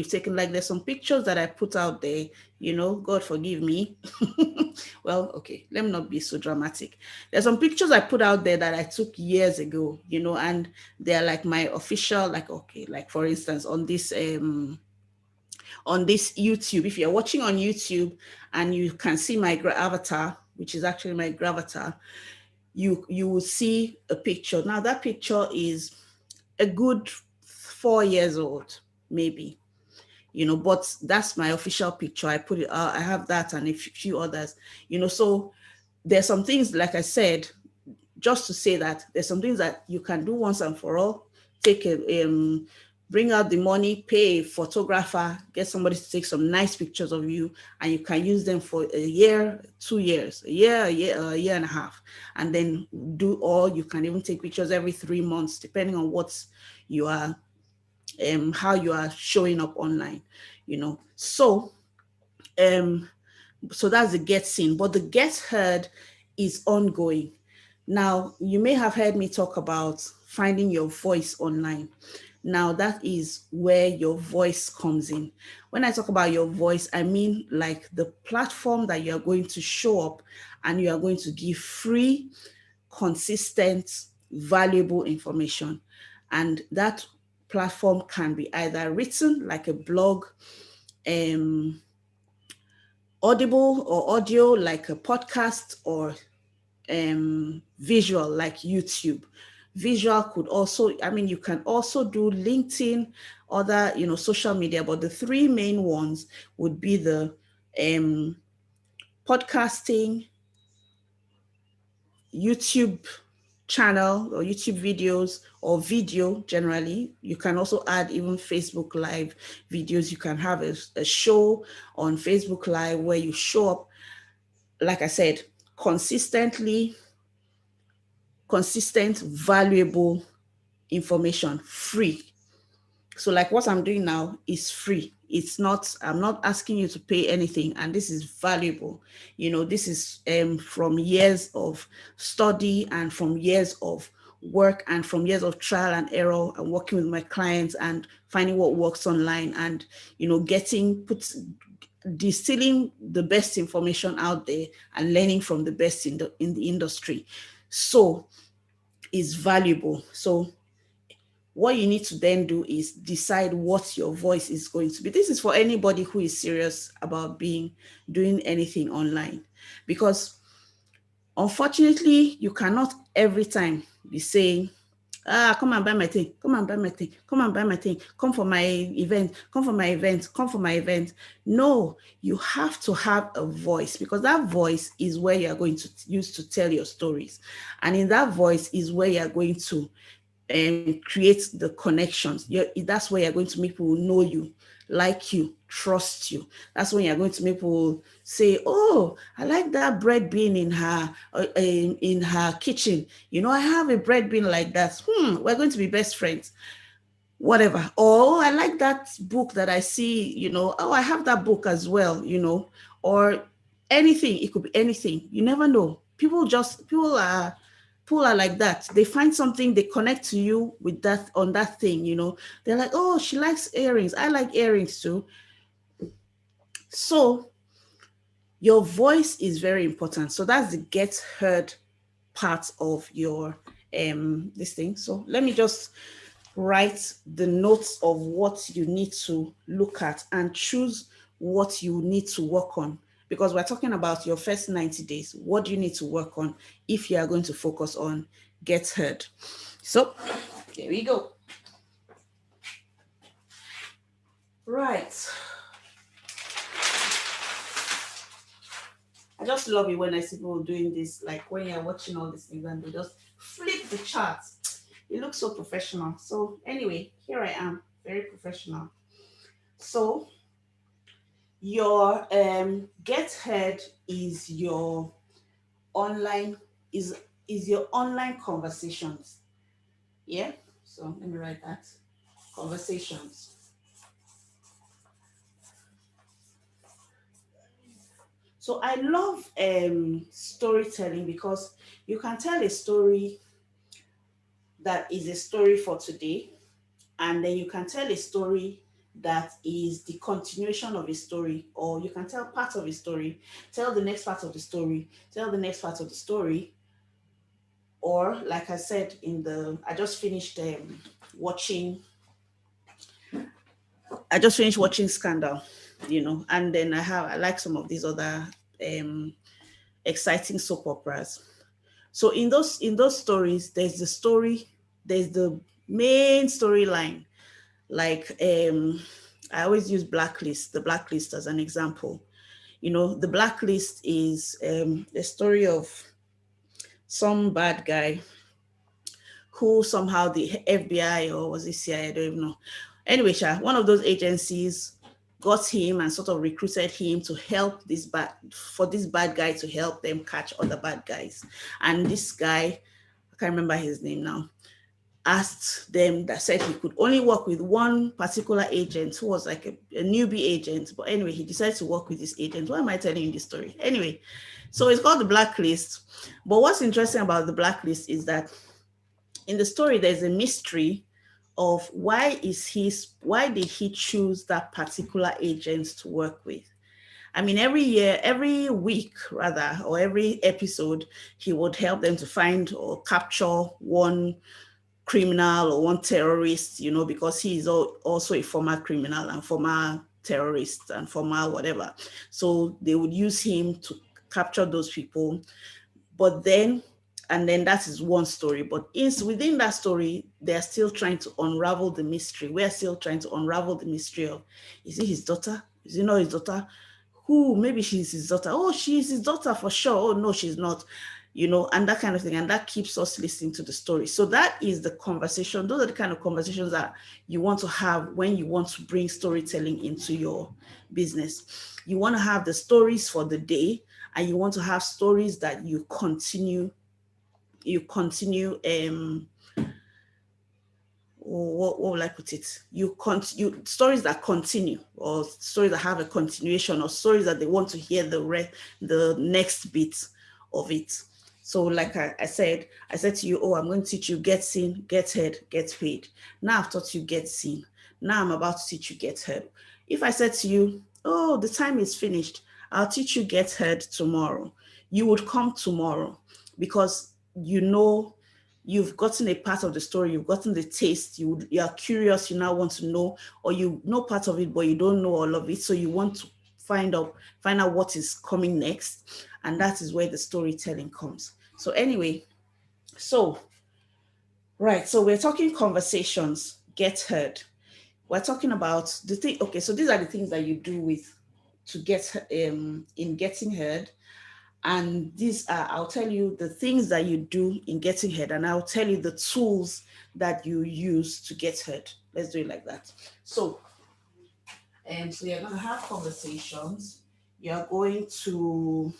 taken, like, there's some pictures that I put out there, God forgive me. Well, okay, let me not be so dramatic. There's some pictures I put out there that I took years ago, and they're like my official, like, okay, like for instance, on this YouTube, if you're watching on YouTube and you can see my avatar, which is actually my gravatar, you will see a picture. Now that picture is a good 4 years old, maybe, but that's my official picture. I put it out. I have that and a few others, so there's some things, like I said, just to say that there's some things that you can do once and for all. Bring out the money, pay a photographer, get somebody to take some nice pictures of you, and you can use them for a year, 2 years, a year and a half, and then you can even take pictures every 3 months, depending on what you are, how you are showing up online, So that's the get seen, but the get heard is ongoing. Now, you may have heard me talk about finding your voice online. Now, that is where your voice comes in. When I talk about your voice, I mean like the platform that you're going to show up and you are going to give free, consistent, valuable information. And that platform can be either written like a blog, audible or audio like a podcast, or visual like YouTube. Visual could also, you can also do LinkedIn, other, social media, but the three main ones would be the podcasting, YouTube channel or YouTube videos, or video generally. You can also add even Facebook Live videos. You can have a show on Facebook Live where you show up, like I said, consistent, valuable information, free. So like what I'm doing now is free. I'm not asking you to pay anything, and this is valuable. This is from years of study and from years of work and from years of trial and error and working with my clients and finding what works online and, distilling the best information out there and learning from the best in the industry. So it's valuable. So what you need to then do is decide what your voice is going to be. This is for anybody who is serious about doing anything online, because unfortunately you cannot every time be saying, come and buy my thing, come and buy my thing, come and buy my thing, come for my event, come for my event, come for my event. No, you have to have a voice, because that voice is where you're going to use to tell your stories. And in that voice is where you're going to create the connections. That's where you're going to make people know you, like you, trust you. That's when you're going to make people say, oh, I like that bread bean in her kitchen. I have a bread bean like that. We're going to be best friends. Whatever. Or I like that book that I see, oh, I have that book as well, or anything. It could be anything. You never know. People are like that. They find something, they connect to you with that, on that thing, They're like, oh, she likes earrings. I like earrings too. So your voice is very important. So that's the get heard part of your this thing. So let me just write the notes of what you need to look at and choose what you need to work on, because we're talking about your first 90 days. What do you need to work on if you are going to focus on get heard? So there we go. Right. I just love it when I see people doing this, like when you're watching all these things and they just flip the charts. It looks so professional. So anyway, here I am, very professional. So your get heard is your online is your online conversations. Yeah. So let me write that. Conversations. So I love storytelling, because you can tell a story that is a story for today, and then you can tell a story that is the continuation of a story, or you can tell part of a story, tell the next part of the story, tell the next part of the story. Or like I said, I just finished watching Scandal, and then I like some of these other um exciting soap operas. So in those stories, there's the main storyline. Like I always use the Blacklist as an example. The Blacklist is a story of some bad guy who somehow the FBI, or was it CIA, I don't even know. Anyway, one of those agencies got him and sort of recruited him to help this bad guy, to help them catch other bad guys. And this guy, I can't remember his name now, asked them, that said he could only work with one particular agent who was like a newbie agent. But anyway, he decided to work with this agent. Why am I telling you this story? Anyway, so it's called the Blacklist. But what's interesting about the Blacklist is that in the story, there's a mystery of why did he choose that particular agent to work with. I mean, every week rather, or every episode, he would help them to find or capture one criminal or one terrorist, because he is also a former criminal and former terrorist and former whatever. So they would use him to capture those people. But then, and then that is one story. But within that story, they're still trying to unravel the mystery. We're still trying to unravel the mystery of, is it his daughter? Is it not his daughter? Who? Maybe she's his daughter. Oh, she's his daughter for sure. Oh, no, she's not. And that kind of thing. And that keeps us listening to the story. So that is the conversation. Those are the kind of conversations that you want to have when you want to bring storytelling into your business. You want to have the stories for the day, and you want to have stories that you continue what will I put it? You stories that continue, or stories that have a continuation, or stories that they want to hear the next bit of it. So like I said to you, oh, I'm going to teach you get seen, get heard, get paid. Now I've taught you get seen. Now I'm about to teach you get heard. If I said to you, oh, the time is finished, I'll teach you get heard tomorrow, you would come tomorrow, because you've gotten a part of the story, you've gotten the taste, you are curious, you now want to know, or you know part of it, but you don't know all of it. So you want to find out what is coming next. And that is where the storytelling comes. So anyway, so we're talking conversations, get heard. We're talking about the thing. Okay, so these are the things that you do to get in getting heard. And these are, I'll tell you the things that you do in getting heard, and I'll tell you the tools that you use to get heard. Let's do it like that. So you're going to have conversations. You're going to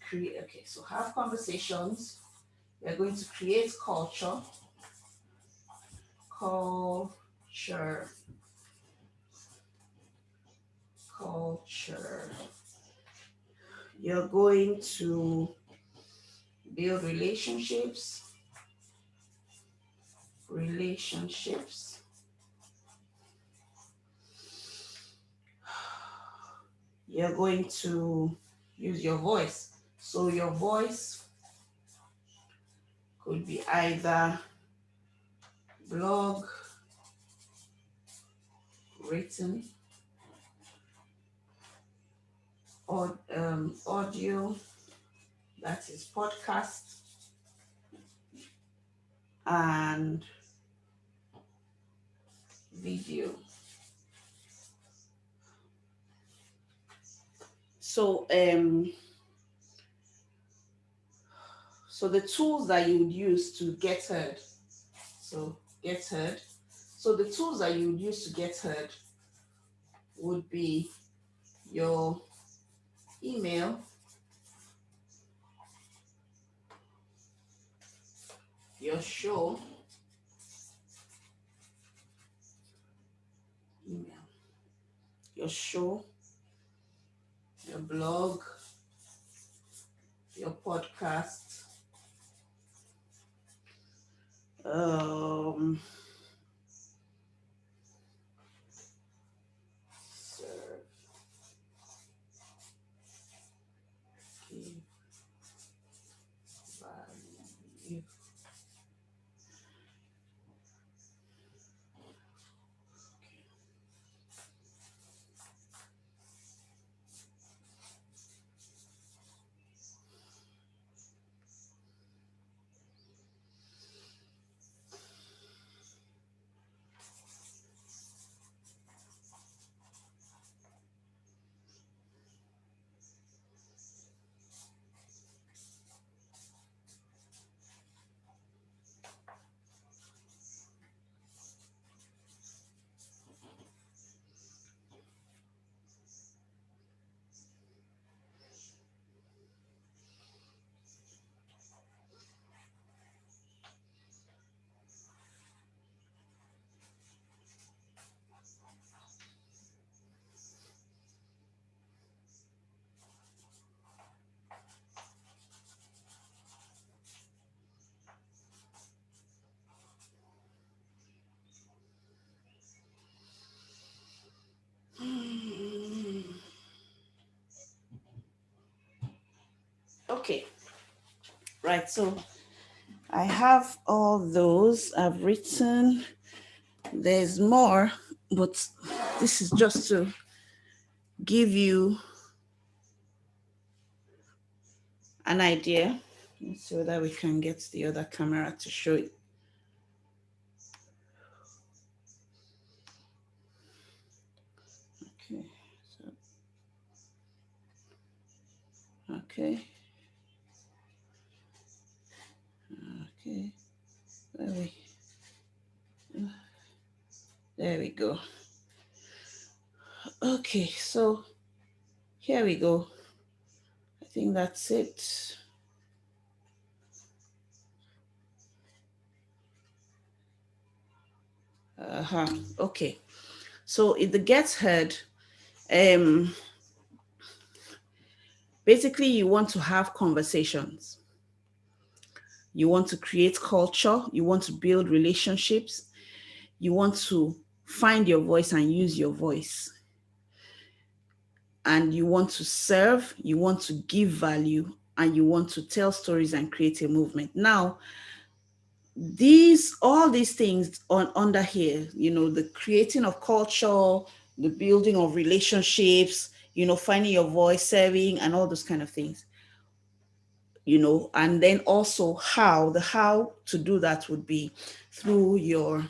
create, okay, so have conversations. You're going to create culture. Culture. You're going to build relationships. You're going to use your voice. So your voice could be either blog, written, or audio, that is podcast, and video. So so the tools that you would use to get heard. So get heard. So the tools that you would use to get heard would be your email, your show, email, your show, your blog, your podcast, serve, give value. Okay, right. So I have all those I've written. There's more, but this is just to give you an idea. Let's see whether we can get the other camera to show it. Okay, so, okay, there we go. Okay, so here we go. I think that's it. Okay, so if the gets heard, basically you want to have conversations, you want to create culture, you want to build relationships, you want to find your voice and use your voice, and you want to serve, you want to give value, and you want to tell stories and create a movement. Now, all these things under here, the creating of culture, the building of relationships, finding your voice, serving, and all those kind of things, and then also the how to do that would be through your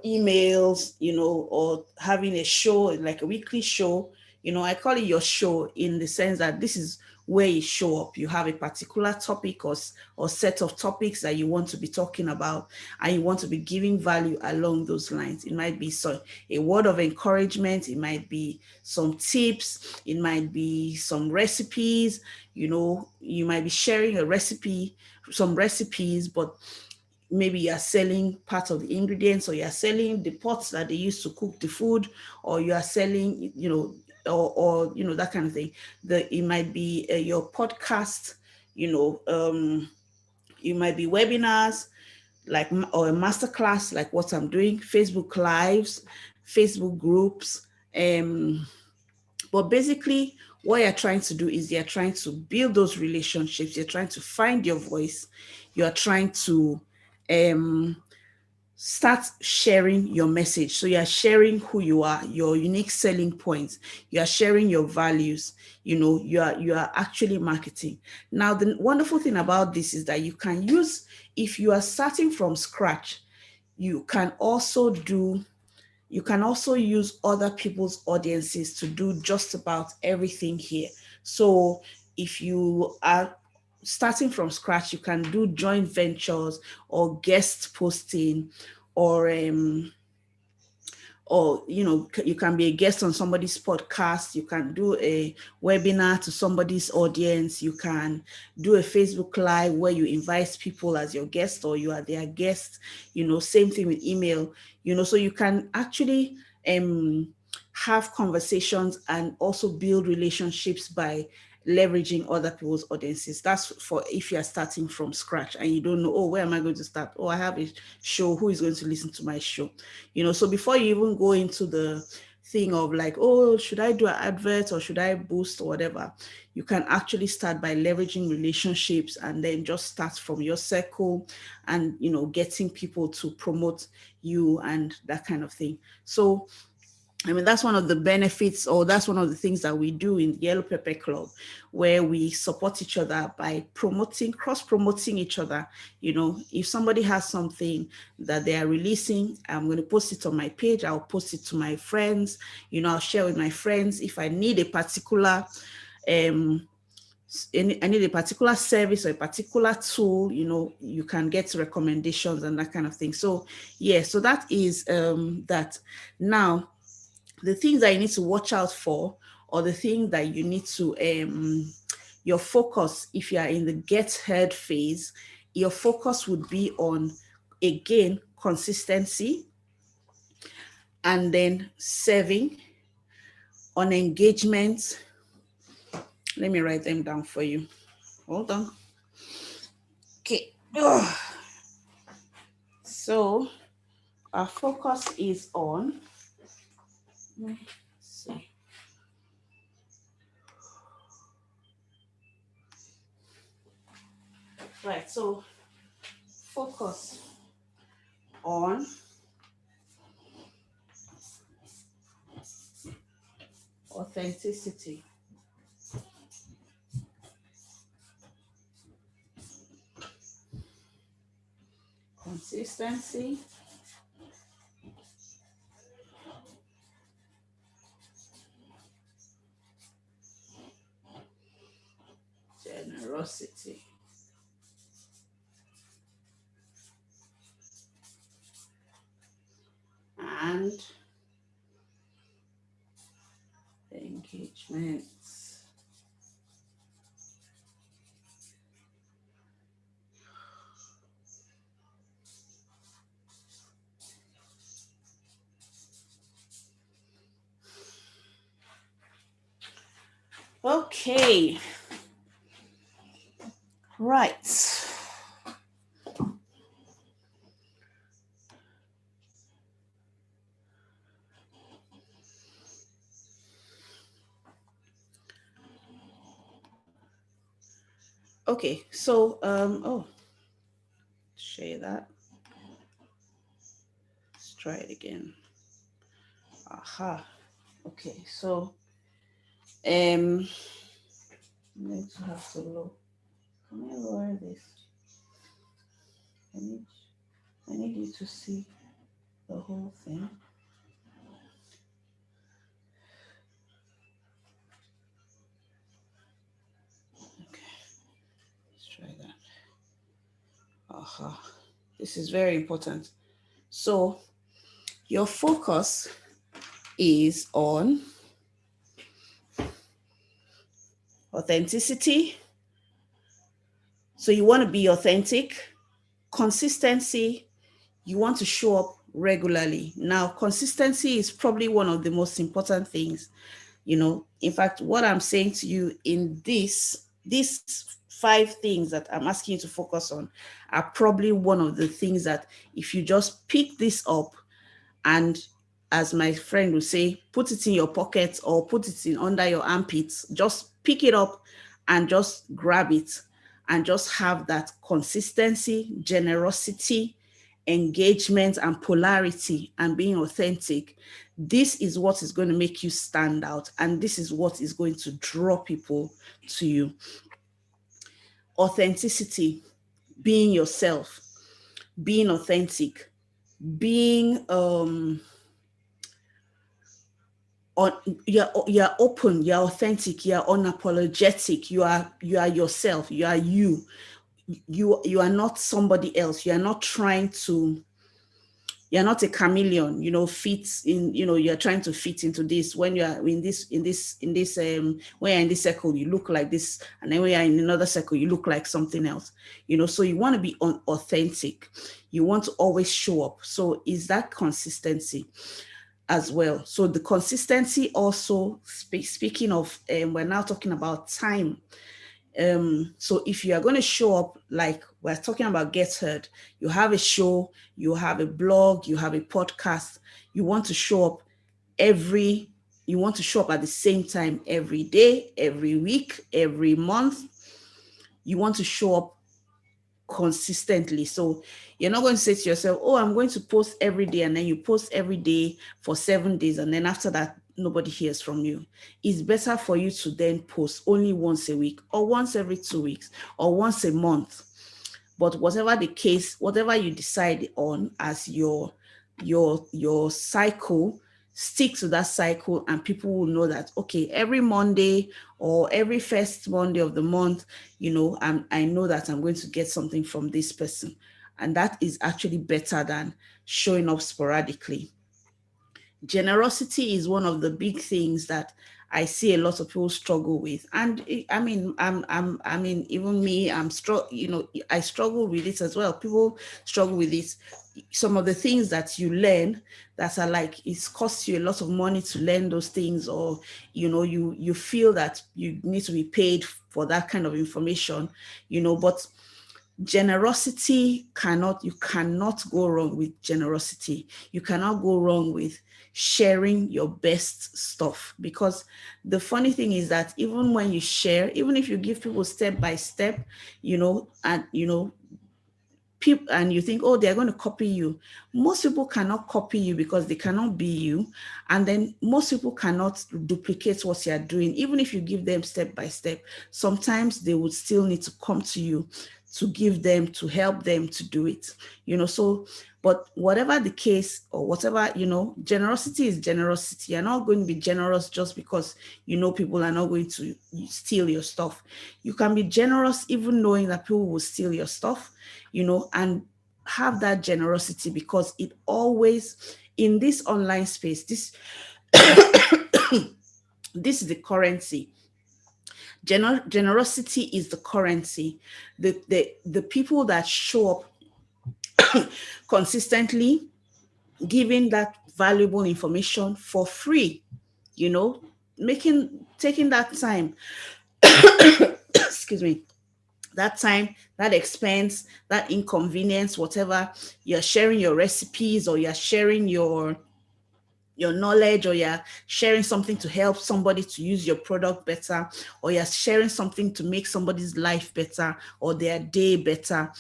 emails, or having a show, like a weekly show. I call it your show in the sense that this is where you show up. You have a particular topic or set of topics that you want to be talking about, and you want to be giving value along those lines. It might be a word of encouragement, it might be some tips, it might be some recipes, you might be sharing some recipes, but maybe you are selling part of the ingredients, or you are selling the pots that they use to cook the food, or you are selling, or you know, that kind of thing. It might be your podcast, you know, it might be webinars, like, or a masterclass like what I'm doing, Facebook lives, Facebook groups. But basically, what you're trying to do is you're trying to build those relationships. You're trying to find your voice. You're trying to start sharing your message. So you're sharing who you are, your unique selling points. You are sharing your values. You know, you are actually marketing. Now, the wonderful thing about this is that you can use, if you are starting from scratch, you can also use other people's audiences to do just about everything here. So if you are starting from scratch, you can do joint ventures or guest posting, or you know, you can be a guest on somebody's podcast. You can do a webinar to somebody's audience. You can do a Facebook live where you invite people as your guest, or you are their guest. You know, same thing with email. You know, so you can actually have conversations and also build relationships by leveraging other people's audiences. That's for if you're starting from scratch and you don't know, oh, where am I going to start? Oh, I have a show. Who is going to listen to my show? You know, so before you even go into the thing of like, oh, should I do an advert or should I boost or whatever, you can actually start by leveraging relationships and then just start from your circle and, you know, getting people to promote you and that kind of thing. So I mean, that's one of the benefits, or that's one of the things that we do in the Yellow Pepper Club, where we support each other by cross-promoting each other. You know, if somebody has something that they are releasing, I'm going to post it on my page. I'll post it to my friends. You know, I'll share with my friends. If I need a particular, I need a particular service or a particular tool, you know, you can get recommendations and that kind of thing. So, yeah, so that is that. Now, the things that you need to watch out for, or the thing that you need to, your focus, if you are in the get heard phase, your focus would be on, again, consistency, and then serving, on engagement. Let me write them down for you. Hold on. Okay. Ugh. So our focus is on, let's see. Right, so focus on authenticity. Consistency, generosity, and engagements. Okay, right. Okay, so oh, share that. Let's try it again. Aha. Okay, so let's have to look. Can I lower this? I need you to see the whole thing. Okay, let's try that. Aha. This is very important. So your focus is on authenticity. So you want to be authentic. Consistency, you want to show up regularly. Now, consistency is probably one of the most important things In fact, what I'm saying to you in these 5 things that I'm asking you to focus on are probably one of the things that if you just pick this up and, as my friend would say, put it in your pocket or put it in under your armpits, just pick it up and just grab it and just have that consistency, generosity, engagement, and polarity, and being authentic. This is what is going to make you stand out, and this is what is going to draw people to you. Authenticity, being yourself, being authentic, being on, you're open, you're authentic, you're unapologetic, you are yourself, you are not somebody else. You're not a chameleon, fits in, you're trying to fit into this. When you're when you're in this circle, you look like this, and then when you're in another circle, you look like something else. So you want to be authentic. You want to always show up. So is that consistency as well. So the consistency also, speaking of, we're now talking about time. So if you are going to show up, like we're talking about Get Heard, you have a show, you have a blog, you have a podcast, you want to show up every you want to show up at the same time every day, every week, every month. You want to show up consistently. So you're not going to say to yourself, oh, I'm going to post every day, and then you post every day for 7 days, and then after that nobody hears from you. It's better for you to then post only once a week, or once every 2 weeks, or once a month. But whatever the case, whatever you decide on as your cycle, stick to that cycle, and people will know that, okay, every Monday or every first Monday of the month, I know that I'm going to get something from this person. And that is actually better than showing up sporadically. Generosity is one of the big things that I see a lot of people struggle with. And even me, I struggle with it as well. People struggle with it. Some of the things that you learn that are like, it's cost you a lot of money to learn those things, or you feel that you need to be paid for that kind of information, but you cannot go wrong with generosity. You cannot go wrong with sharing your best stuff, because the funny thing is that even when you share, even if you give people step by step, and people, and you think, oh, they're going to copy you. Most people cannot copy you because they cannot be you. And then most people cannot duplicate what you're doing. Even if you give them step by step, sometimes they would still need to come to you to help them to do it. So, but whatever the case, or whatever, generosity is generosity. You're not going to be generous just because people are not going to steal your stuff. You can be generous even knowing that people will steal your stuff, and have that generosity, because it always, in this online space, this this is the currency. Generosity is the currency. The people that show up consistently, giving that valuable information for free, taking that time, excuse me, that time, that expense, that inconvenience, whatever, you're sharing your recipes, or you're sharing your knowledge, or you're sharing something to help somebody to use your product better, or you're sharing something to make somebody's life better or their day better.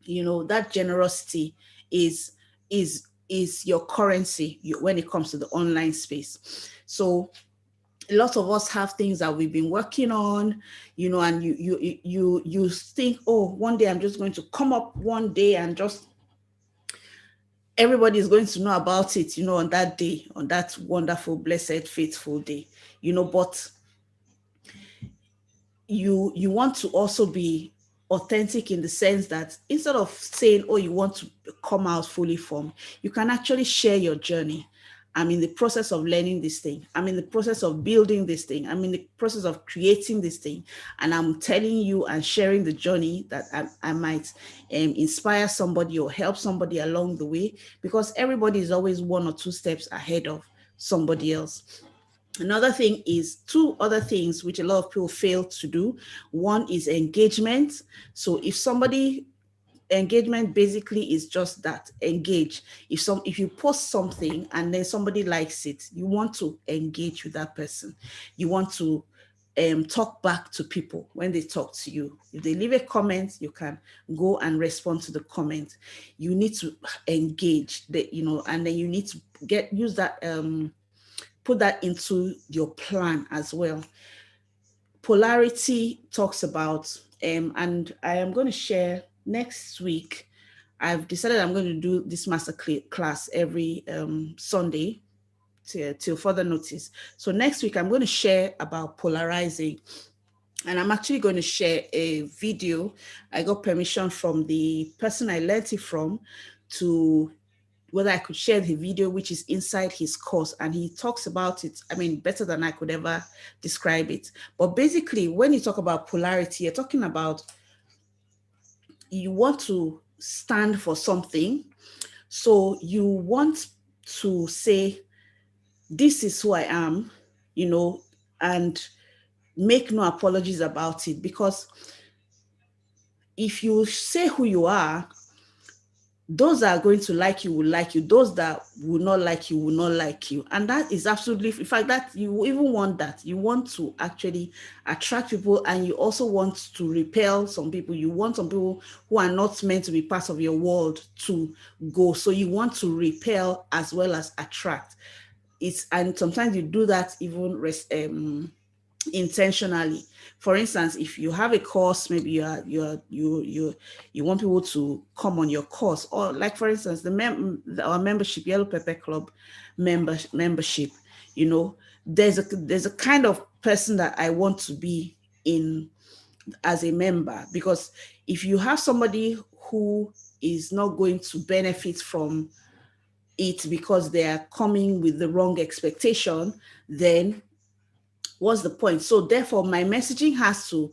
That generosity is your currency when it comes to the online space. So a lot of us have things that we've been working on, and you think, oh, one day I'm just going to come up one day and just everybody is going to know about it, on that day, on that wonderful, blessed, faithful day, but you want to also be authentic, in the sense that instead of saying, oh, you want to come out fully formed, you can actually share your journey. I'm in the process of learning this thing. I'm in the process of building this thing. I'm in the process of creating this thing. And I'm telling you and sharing the journey that I might inspire somebody or help somebody along the way, because everybody is always 1 or 2 steps ahead of somebody else. Another thing is two other things which a lot of people fail to do. One is engagement. So if somebody engagement basically is just that, engage. If you post something and then somebody likes it, you want to engage with that person. You want to talk back to people when they talk to you. If they leave a comment, you can go and respond to the comment. You need to engage that, and then you need to use that, put that into your plan as well. Polarity talks about, and I am going to share next week. I've decided I'm going to do this master class every Sunday till further notice. So next week I'm going to share about polarizing, and I'm actually going to share a video. I got permission from the person I learned it from to whether I could share the video, which is inside his course. And he talks about it, I mean, better than I could ever describe it. But basically, when you talk about polarity, you're talking about you want to stand for something. So you want to say, this is who I am, and make no apologies about it. Because if you say who you are, those that are going to like you will like you. Those that will not like you will not like you. And that is absolutely, in fact, that you even want that. You want to actually attract people, and you also want to repel some people. You want some people who are not meant to be part of your world to go. So you want to repel as well as attract. And sometimes you do that even intentionally. For instance, if you have a course, maybe you want people to come on your course, or like for instance, our membership, Yellow Pepper Club membership. There's a kind of person that I want to be in as a member, because if you have somebody who is not going to benefit from it because they are coming with the wrong expectation, then what's the point? So therefore, my messaging has to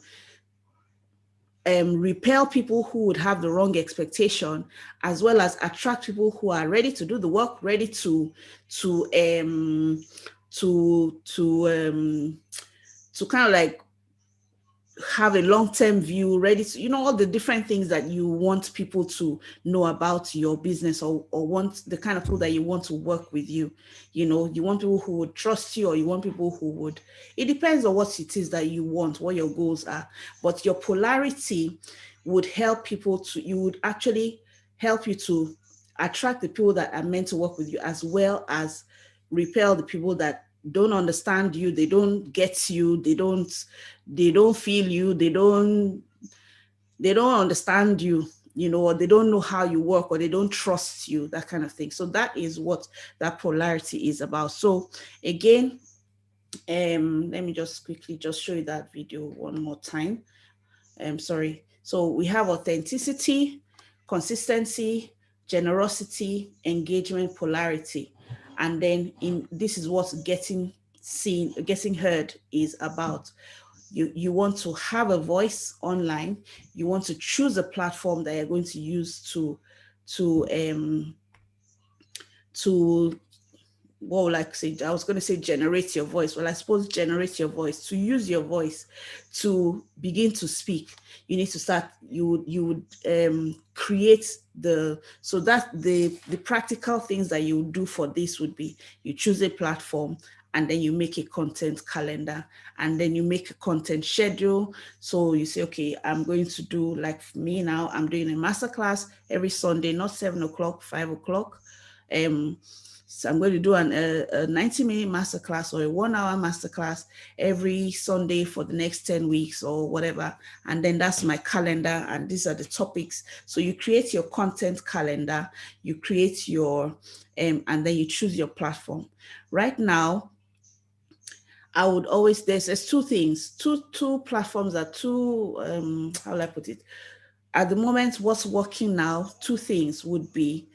repel people who would have the wrong expectation, as well as attract people who are ready to do the work, ready to kind of like have a long-term view, ready to, all the different things that you want people to know about your business, or want the kind of people that you want to work with you. You want people who would trust you, or you want people who would, it depends on what it is that you want, what your goals are. But your polarity would help people you would actually help you to attract the people that are meant to work with you, as well as repel the people that don't understand you, they don't get you, they don't feel you, they don't understand you, or they don't know how you work, or they don't trust you, that kind of thing. So that is what that polarity is about. So again, let me just quickly just show you that video one more time. Sorry. So we have authenticity, consistency, generosity, engagement, polarity. And then this is what getting seen, getting heard is about. You want to have a voice online. You want to choose a platform that you're going to use to what would I say? I was going to say generate your voice. Well, I suppose generate your voice, to use your voice to begin to speak. You need to start, you would create so that the practical things that you would do for this would be, you choose a platform, and then you make a content calendar, and then you make a content schedule. So you say, okay, I'm going to do, like me now, I'm doing a masterclass every Sunday, not 7 o'clock, 5 o'clock. So I'm going to do a 90-minute masterclass, or a 1-hour masterclass every Sunday for the next 10 weeks or whatever. And then that's my calendar, and these are the topics. So you create your content calendar, you create your, and then you choose your platform. Right now, I would always, there's two things, two platforms that how will I put it? At the moment, what's working now, two things would be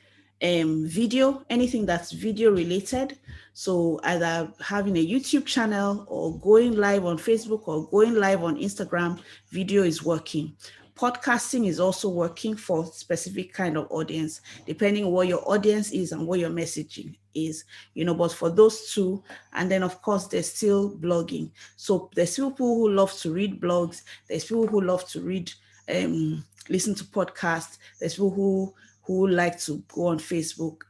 video, anything that's video related. So either having a YouTube channel, or going live on Facebook, or going live on Instagram, video is working. Podcasting is also working for specific kind of audience, depending on what your audience is and what your messaging is, but for those two. And then of course there's still blogging. So there's people who love to read blogs, there's people who love to read, listen to podcasts, there's people who like to go on Facebook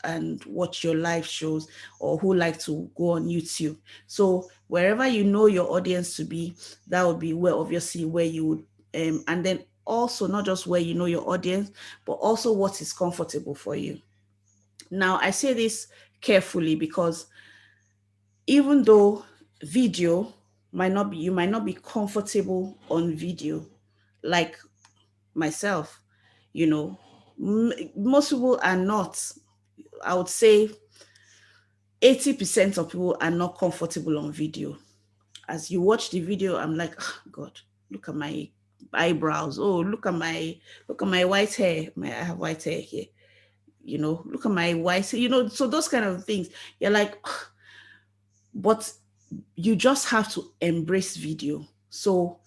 and watch your live shows, or who like to go on YouTube. So wherever you know your audience to be, that would be where obviously where you would, and then also not just where you know your audience, but also what is comfortable for you. Now, I say this carefully because even though video you might not be comfortable on video, like myself, most people are not. I would say 80% of people are not comfortable on video. As you watch the video, I'm like, oh, God, look at my eyebrows. Oh, look at my white hair. I have white hair here. Look at my white hair. So those kind of things. You're like, oh. But you just have to embrace video. So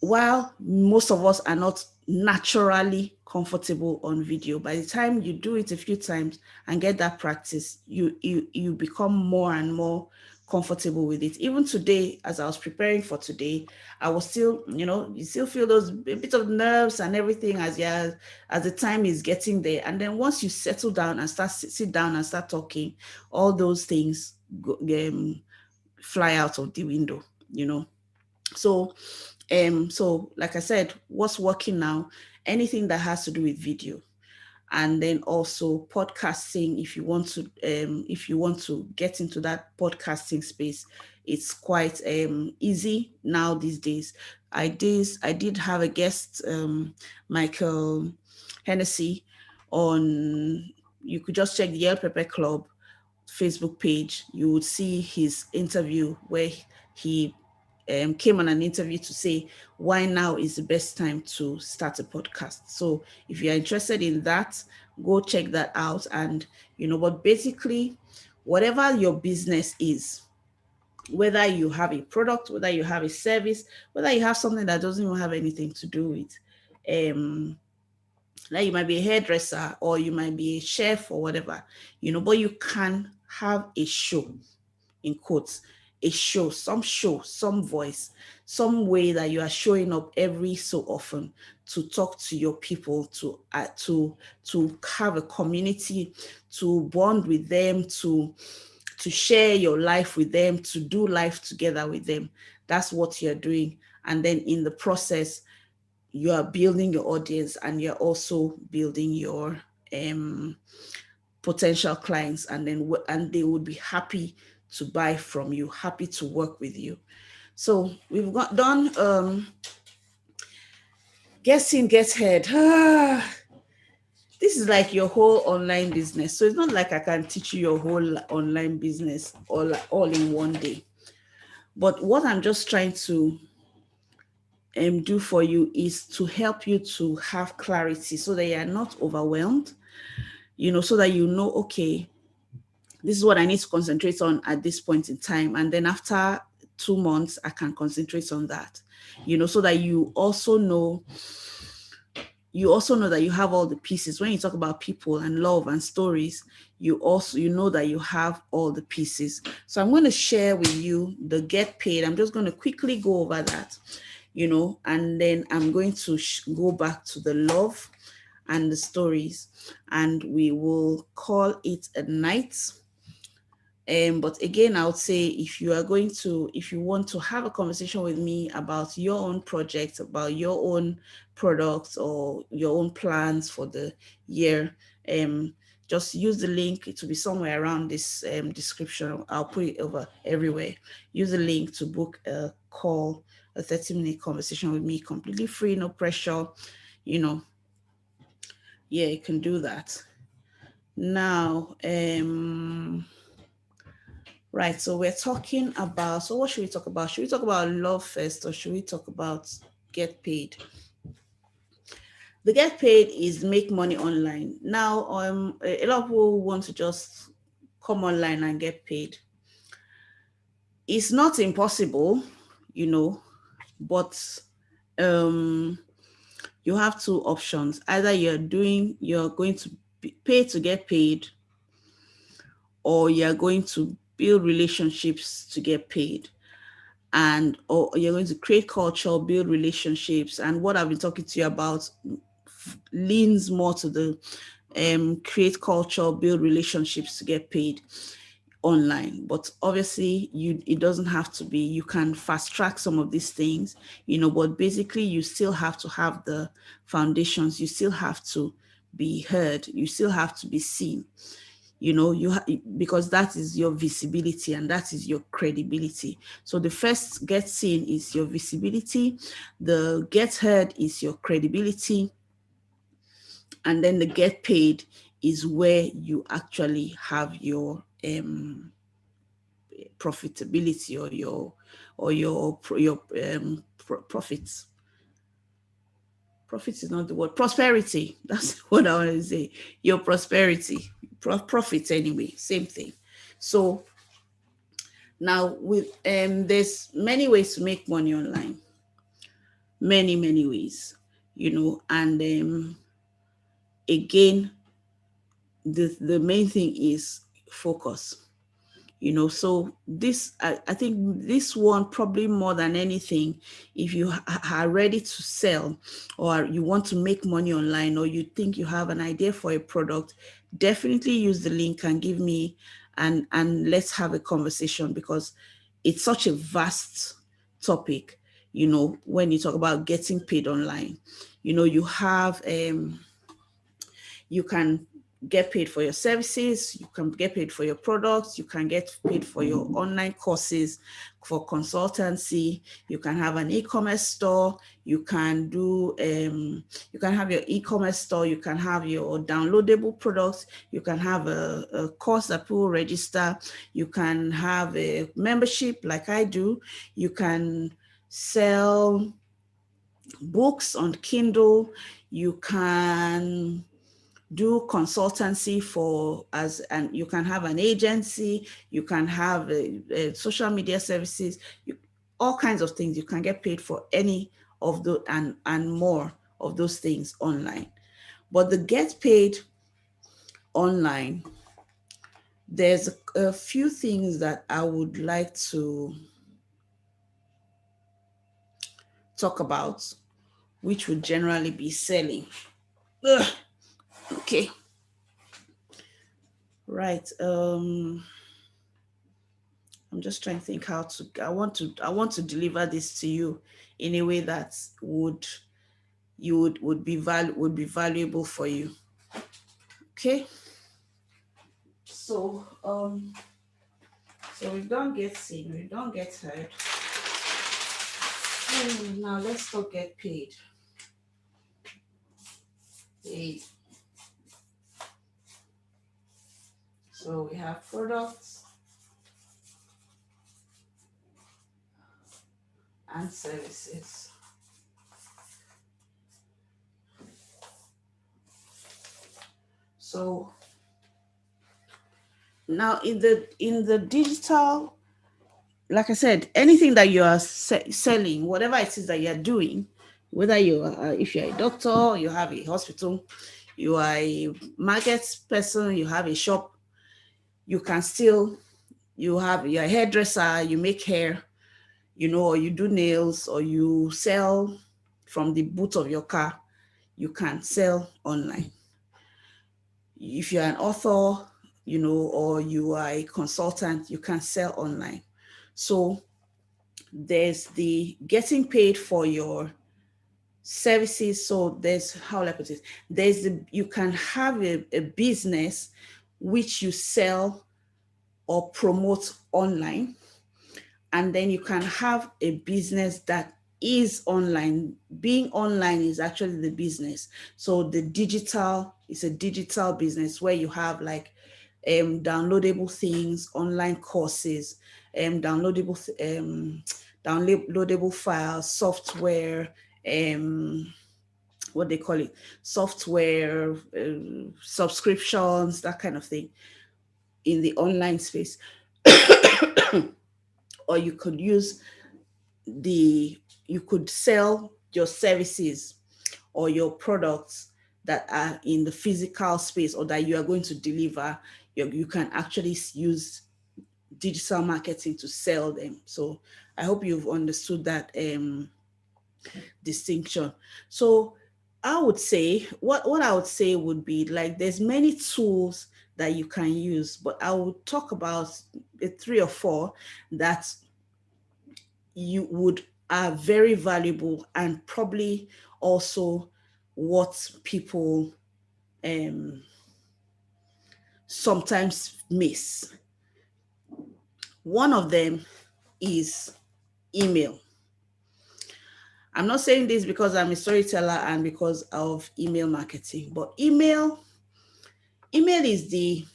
while most of us are not naturally comfortable on video, by the time you do it a few times and get that practice, you become more and more comfortable with it. Even today, as I was preparing for today, I was still, you still feel those a bit of nerves and everything as the time is getting there. And then once you settle down and sit down and start talking, all those things fly out of the window. So like I said, what's working now, anything that has to do with video. And then also podcasting, if you want to get into that podcasting space, it's quite easy now these days. I did have a guest, Michael Hennessy, on. You could just check the Yellow Pepper Club Facebook page. You would see his interview where he came on an interview to say why now is the best time to start a podcast. So if you're interested in that, go check that out. And but basically, whatever your business is, whether you have a product, whether you have a service, whether you have something that doesn't even have anything to do with, like you might be a hairdresser or you might be a chef or whatever, but you can have a show, in quotes, a show, some voice, some way that you are showing up every so often to talk to your people, to have a community, to bond with them, to share your life with them, to do life together with them. That's what you're doing. And then in the process, you are building your audience and you're also building your potential clients, and they would be happy to buy from you, happy to work with you. So we've done Get In, Get Head. This is like your whole online business. So it's not like I can teach you your whole online business all in one day. But what I'm just trying to do for you is to help you to have clarity so that you're not overwhelmed, so that okay, this is what I need to concentrate on at this point in time. And then after 2 months, I can concentrate on that, so that you also know that you have all the pieces. When you talk about people and love and stories, you know that you have all the pieces. So I'm going to share with you the Get Paid. I'm just going to quickly go over that, and then I'm going to go back to the love and the stories, and we will call it a night. But again, I would say if you want to have a conversation with me about your own project, about your own products or your own plans for the year, just use the link. It will be somewhere around this description. I'll put it over everywhere. Use the link to book a call, a 30-minute conversation with me, completely free, no pressure. Yeah, you can do that. Now, right, so we're talking about, so what should we talk about? Should we talk about love first, or should we talk about Get Paid? The Get Paid is make money online. Now, a lot of people want to just come online and get paid. It's not impossible, but you have two options. Either you're going to pay to get paid, or you're going to build relationships to get paid. And or you're going to create culture, build relationships. And what I've been talking to you about leans more to the create culture, build relationships to get paid online. But obviously it doesn't have to be. You can fast track some of these things, but basically you still have to have the foundations. You still have to be heard. You still have to be seen. Because that is your visibility and that is your credibility. So the first get seen is your visibility, the get heard is your credibility, and then the get paid is where you actually have your profitability, or your profits. Profit is not the word. Prosperity. That's what I want to say. Your prosperity. Profits anyway. Same thing. So now with there's many ways to make money online. Many ways. And again, the main thing is focus. So this, I think this one probably more than anything, if you are ready to sell, or you want to make money online, or you think you have an idea for a product, definitely use the link and give me, and let's have a conversation, because it's such a vast topic. When you talk about getting paid online, you have you can get paid for your services, you can get paid for your products, you can get paid for your online courses, for consultancy, you can have an e-commerce store, you can have your e-commerce store, you can have your downloadable products, you can have a course that people register, you can have a membership like I do, you can sell books on Kindle, you can do consultancy and you can have an agency, you can have social media services, all kinds of things. You can get paid for any of those and more of those things online. But the get paid online, there's a few things that I would like to talk about, which would generally be selling. Ugh. Okay. Right. I'm just trying to think how to. I want to deliver this to you in a way that would be valuable for you. Okay. So we don't get seen, we don't get heard. Now let's go get paid. Paid. So we have products and services. So now in the digital, like I said, anything that you are selling, whatever it is that you're doing, whether if you're a doctor, you have a hospital, you are a market person, you have a shop, you can still, you're a hairdresser, you make hair, or you do nails, or you sell from the boot of your car, you can sell online. If you're an author, or you are a consultant, you can sell online. So there's the getting paid for your services. So there's, how I put it, you can have a business which you sell or promote online, and then you can have a business that is online. Being online is actually the business. So the digital is a digital business where you have like downloadable things, online courses, downloadable files, software, what they call it, software, subscriptions, that kind of thing in the online space. Or you could sell your services or your products that are in the physical space or that you are going to deliver, you can actually use digital marketing to sell them. So I hope you've understood that distinction. So I would say what I would say would be like there's many tools that you can use, but I will talk about 3 or 4 that you would are very valuable and probably also what people sometimes miss. One of them is email. I'm not saying this because I'm a storyteller and because of email marketing, but email is the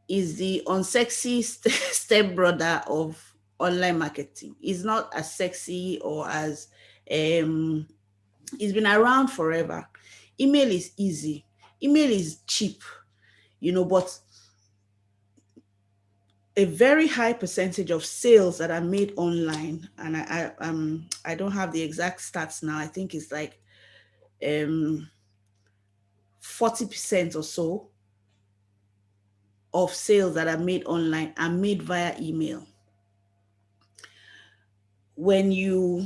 unsexy stepbrother of online marketing. It's not as sexy or as it's been around forever. Email is easy. Email is cheap, but a very high percentage of sales that are made online, and I don't have the exact stats now. I think it's like 40% or so of sales that are made online are made via email. When you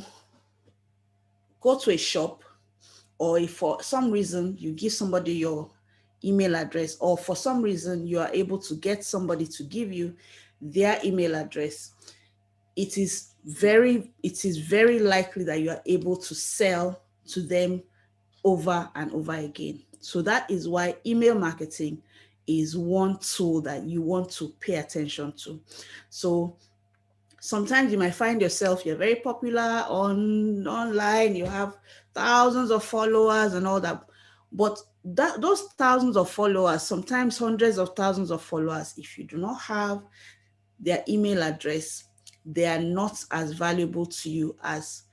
go to a shop, or if for some reason you give somebody your email address, or for some reason you are able to get somebody to give you their email address, it is very likely that you are able to sell to them over and over again. So that is why email marketing is one tool that you want to pay attention to. So sometimes you might find yourself, you're very popular online, you have thousands of followers and all that, but those thousands of followers, sometimes hundreds of thousands of followers, if you do not have their email address, they are not as valuable to you as,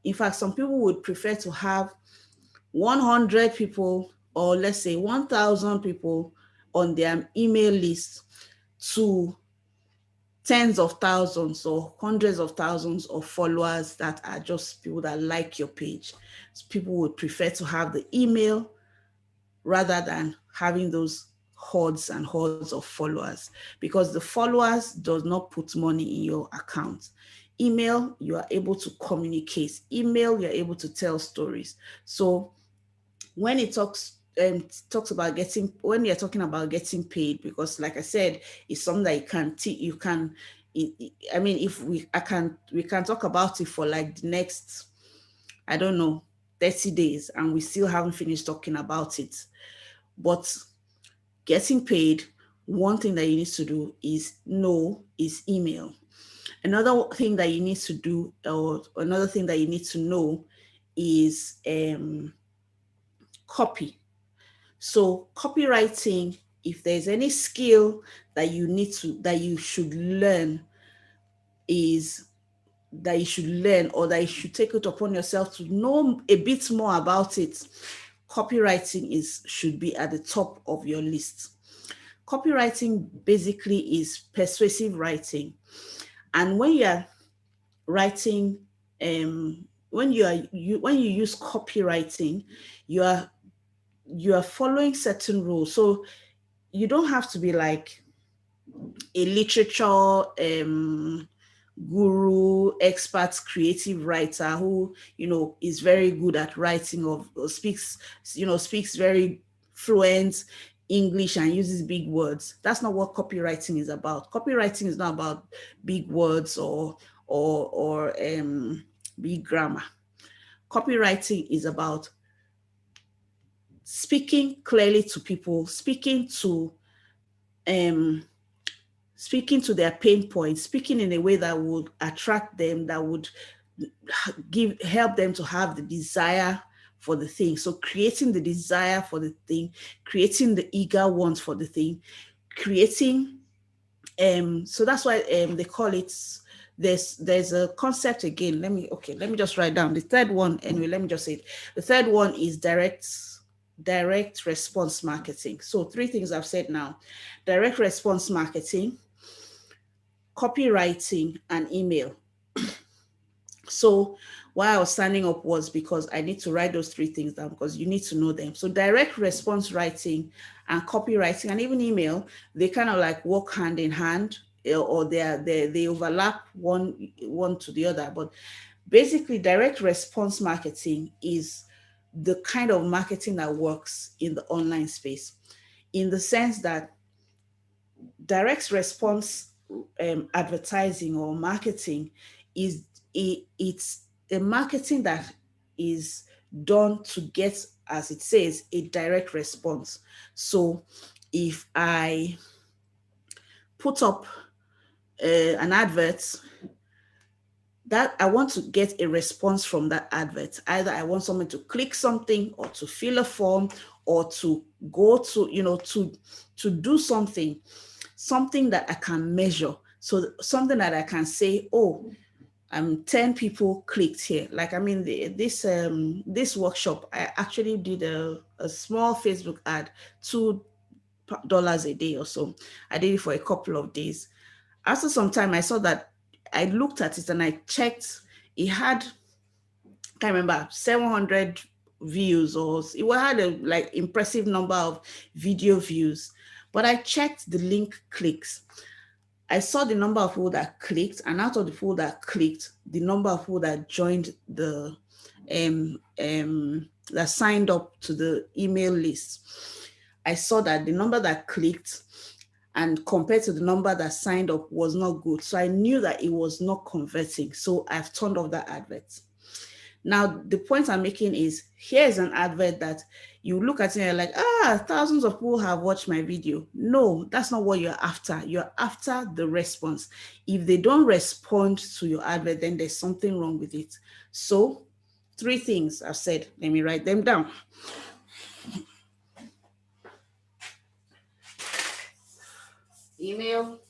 in fact, some people would prefer to have 100 people, or let's say 1,000 people on their email list to tens of thousands or hundreds of thousands of followers that are just people that like your page. So people would prefer to have the email rather than having those hordes and hordes of followers, because the followers does not put money in your account. Email, you are able to communicate. Email, you're able to tell stories. So when it talks about when you're talking about getting paid, because like I said, it's something that you can I mean, if we can talk about it for like the next, I don't know, 30 days, and we still haven't finished talking about it. But getting paid, one thing that you need to do is email. Another thing that you need to do, or another thing that you need to know, is copy. So copywriting, if there's any skill that you should learn, or that you should take it upon yourself to know a bit more about it, copywriting should be at the top of your list. Copywriting basically is persuasive writing. And when you are writing, when you use copywriting, you are following certain rules. So you don't have to be like a literature guru, expert, creative writer who is very good at writing, or speaks very fluent English and uses big words. That's not what copywriting is about. Copywriting is not about big words or big grammar. Copywriting is about speaking clearly to people, speaking to their pain points, speaking in a way that would attract them, that would help them to have the desire for the thing. So creating the desire for the thing, creating the eager want for the thing, creating so that's why they call it, there's a concept again. Let me just write down the third one. Anyway, let me just say it. The third one is direct response marketing. So 3 things I've said now: direct response marketing, copywriting, and email. So why I was signing up was because I need to write those three things down because you need to know them. So direct response writing and copywriting and even email, they kind of like work hand in hand, or they overlap one to the other. But basically, direct response marketing is the kind of marketing that works in the online space, in the sense that direct response advertising or marketing is it's a marketing that is done to get, as it says, a direct response. So if I put up an advert, that I want to get a response from that advert. Either I want someone to click something or to fill a form or to go to, to do something that I can measure. So something that I can say, oh, 10 people clicked here. Like, I mean, this workshop, I actually did a small Facebook ad, $2 a day or so. I did it for a couple of days. After some time, I saw that I looked at it and I checked. It had, can't remember, 700 views, or it had a like impressive number of video views. But I checked the link clicks. I saw the number of people that clicked, and out of the people that clicked, the number of people that joined that signed up to the email list. I saw that the number that clicked and compared to the number that signed up was not good. So I knew that it was not converting. So I've turned off that advert. Now, the point I'm making is, here's an advert that you look at it and you're like, thousands of people have watched my video. No, that's not what you're after. You're after the response. If they don't respond to your advert, then there's something wrong with it. So 3 things I've said. Let me write them down. Email,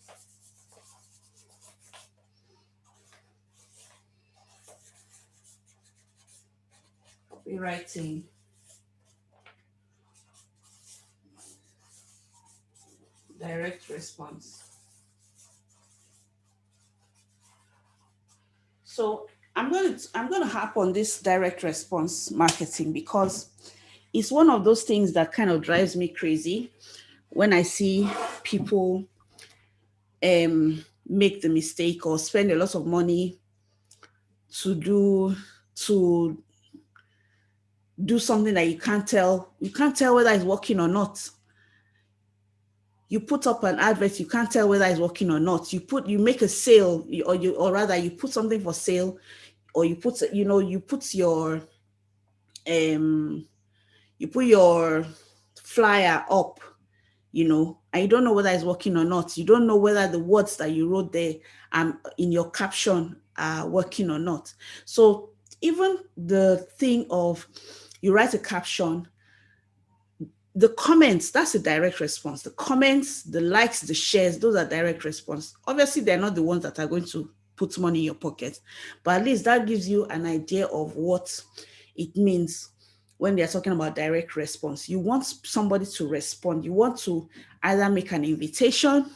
copywriting, direct response. So I'm going to harp on this direct response marketing because it's one of those things that kind of drives me crazy when I see people make the mistake or spend a lot of money to do something that you can't tell whether it's working or not. You put up an advert, you can't tell whether it's working or not. You make a sale, or rather you put something for sale, or you put um you put your flyer up, and you don't know whether it's working or not. You don't know whether the words that you wrote there in your caption are working or not. So even the thing of, you write a caption, the comments, that's a direct response. The comments, the likes, the shares, those are direct response. Obviously, they're not the ones that are going to put money in your pocket, but at least that gives you an idea of what it means when they're talking about direct response. You want somebody to respond. You want to either make an invitation,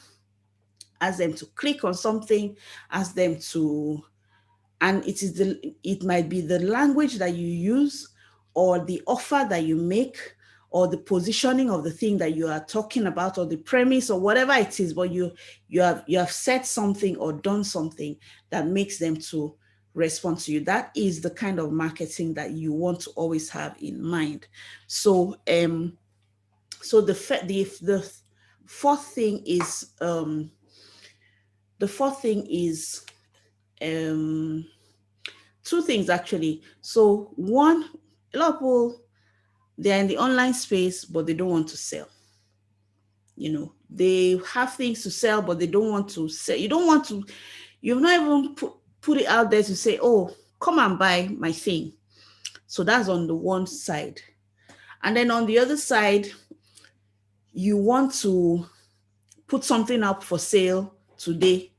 ask them to click on something, ask them to, and it might be the language that you use, or the offer that you make, or the positioning of the thing that you are talking about, or the premise, or whatever it is, but you have said something or done something that makes them to respond to you. That is the kind of marketing that you want to always have in mind. So the fourth thing is um 2 things actually. So one, a lot of people, they're in the online space, but they don't want to sell. They have things to sell, but they don't want to sell. You've not even put it out there to say, oh, come and buy my thing. So that's on the one side. And then on the other side, you want to put something up for sale today,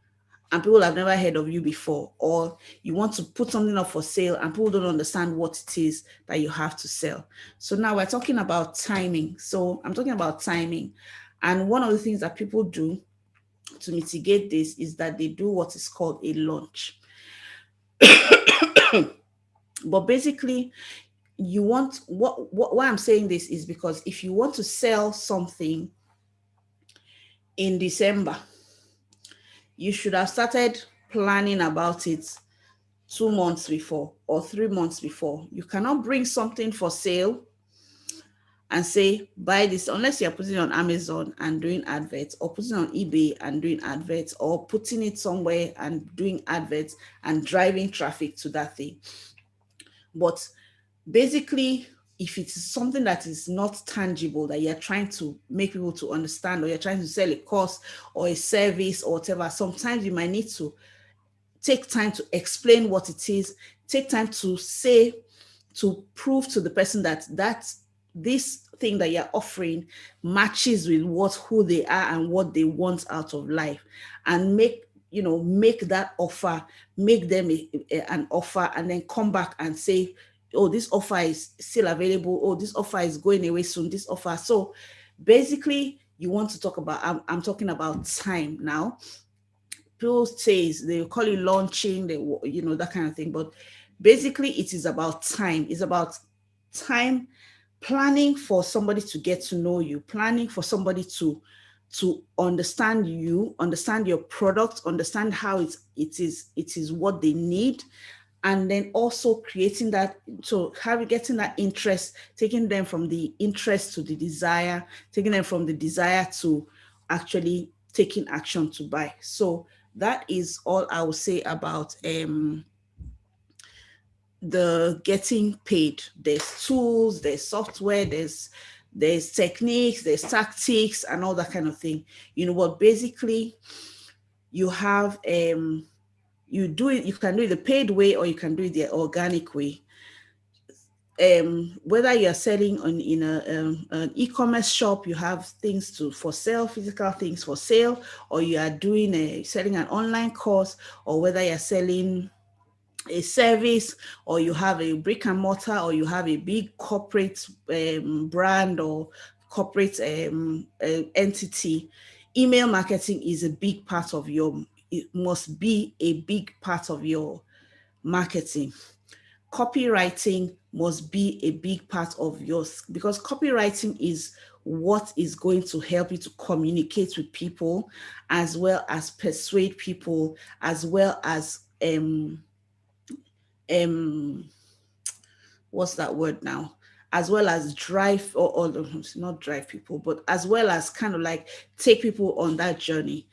and people have never heard of you before, or you want to put something up for sale and people don't understand what it is that you have to sell. So now we're talking about timing. So I'm talking about timing. And one of the things that people do to mitigate this is that they do what is called a launch. But basically, you want, why I'm saying this is because if you want to sell something in December, you should have started planning about it 2 months before or 3 months before. You cannot bring something for sale and say, buy this, unless you're putting it on Amazon and doing adverts, or putting it on eBay and doing adverts, or putting it somewhere and doing adverts and driving traffic to that thing. But basically, if it's something that is not tangible, that you're trying to make people to understand, or you're trying to sell a course or a service or whatever, sometimes you might need to take time to explain what it is, take time to say, to prove to the person that this thing that you're offering matches with who they are and what they want out of life, and make that offer, make them an offer, and then come back and say, oh, this offer is still available, oh, this offer is going away soon, this offer. So basically, you want to talk about, I'm talking about time now. People say they call it launching, that kind of thing. But basically, it is about time. It's about time, planning for somebody to get to know you, planning for somebody to understand you, understand your product, understand how it is what they need, and then also creating that, so getting that interest, taking them from the interest to the desire, taking them from the desire to actually taking action to buy. So that is all I will say about the getting paid. There's tools, there's software, there's techniques, there's tactics, and all that kind of thing. But basically, you have you can do it the paid way, or you can do it the organic way. Whether you're selling in an e-commerce shop, you have things for sale, physical things for sale, or you are selling an online course, or whether you're selling a service, or you have a brick and mortar, or you have a big corporate brand or corporate entity. Email marketing is a big part of it must be a big part of your marketing. Copywriting must be a big part of yours, because copywriting is what is going to help you to communicate with people, as well as persuade people, as well as what's that word now, as well as drive, or not drive people, but as well as kind of like take people on that journey.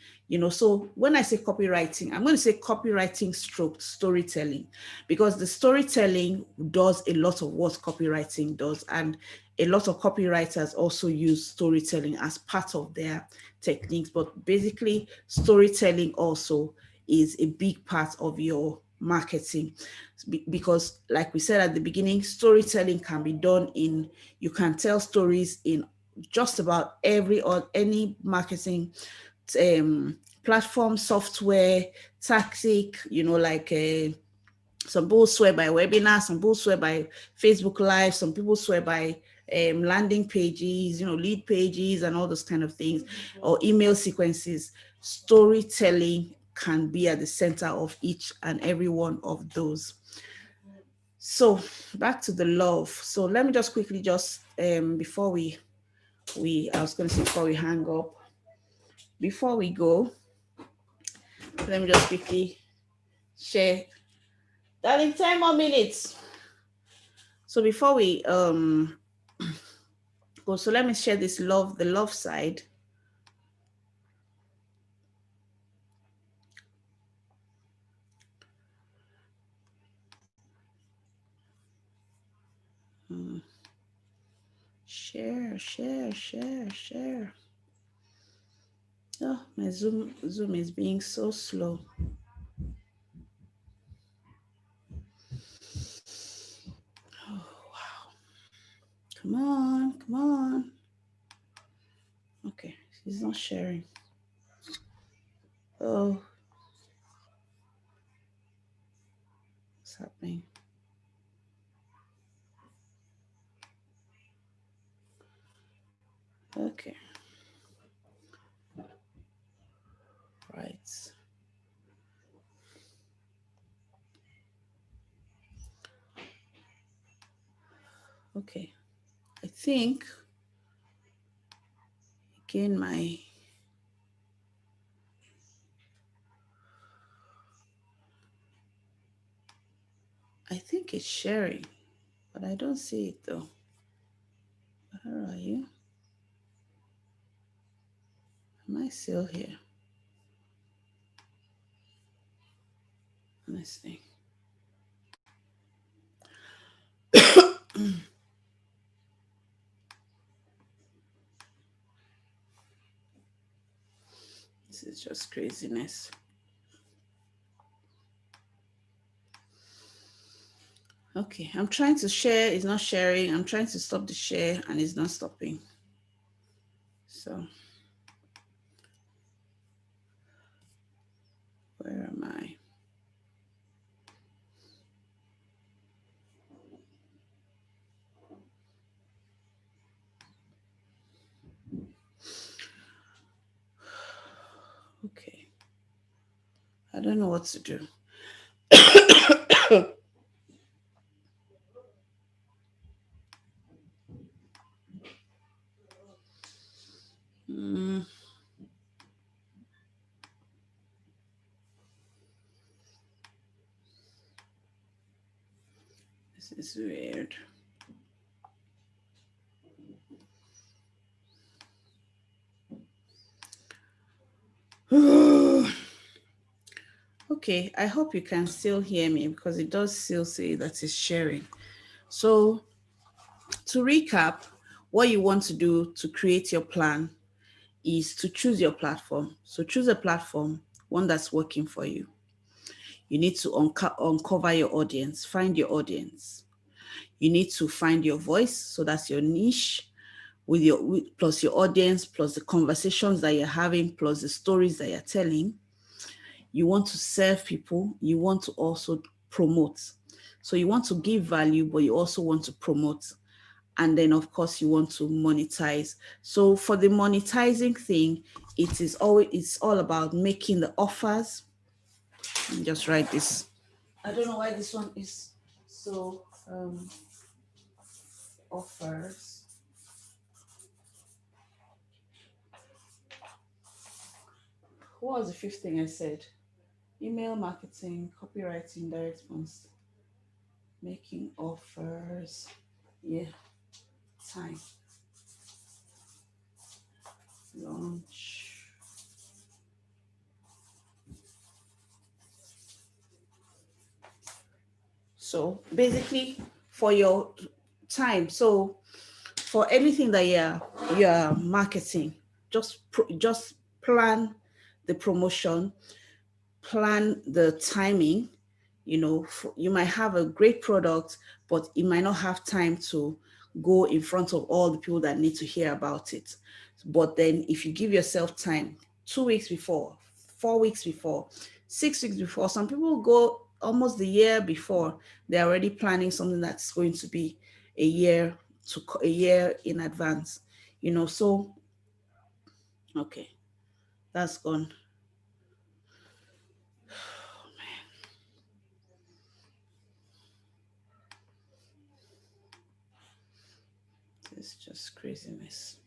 So when I say copywriting, I'm going to say copywriting stroke storytelling, because the storytelling does a lot of what copywriting does, and a lot of copywriters also use storytelling as part of their techniques. But basically, storytelling also is a big part of your marketing, because like we said at the beginning, storytelling can be done you can tell stories in just about every or any marketing platform, software, tactic, like some people swear by webinars, some people swear by Facebook Live, some people swear by landing pages, lead pages, and all those kind of things, or email sequences. Storytelling can be at the center of each and every one of those. So back to the love. So let me just quickly before we I was going to say before we hang up, before we go, let me just quickly share. Darling, 10 more minutes. So before we go, so let me share the love side. Share. Oh, my Zoom is being so slow. Oh, wow. Come on. Okay, she's not sharing. Oh, what's happening? Okay. Right. Okay, I think again I think it's sharing, but I don't see it though. Where are you? Am I still here? Honestly. This is just craziness. Okay, I'm trying to share, it's not sharing. I'm trying to stop the share and it's not stopping. So, where am I? Okay, I don't know what to do. Mm, this is weird. Okay, I hope you can still hear me because it does still say that it's sharing. So, to recap, what you want to do to create your plan is to choose your platform. So, choose a platform, one that's working for you. You need to uncover your audience, find your audience. You need to find your voice, so that's your niche, plus your audience, plus the conversations that you're having, plus the stories that you're telling. You want to serve people, you want to also promote. So you want to give value, but you also want to promote. And then of course you want to monetize. So for the monetizing thing, it's all about making the offers. Let me just write this. I don't know why this one is so offers. What was the fifth thing I said? Email marketing, copywriting, direct response, making offers. Yeah, time, launch. So basically, for your time, so for anything that you're marketing, just plan the promotion, plan the timing. You might have a great product, but it might not have time to go in front of all the people that need to hear about it. But then if you give yourself time, 2 weeks before, 4 weeks before, 6 weeks before, some people go almost the year before, they're already planning something that's going to be a year in advance. So okay, that's gone. It's just craziness.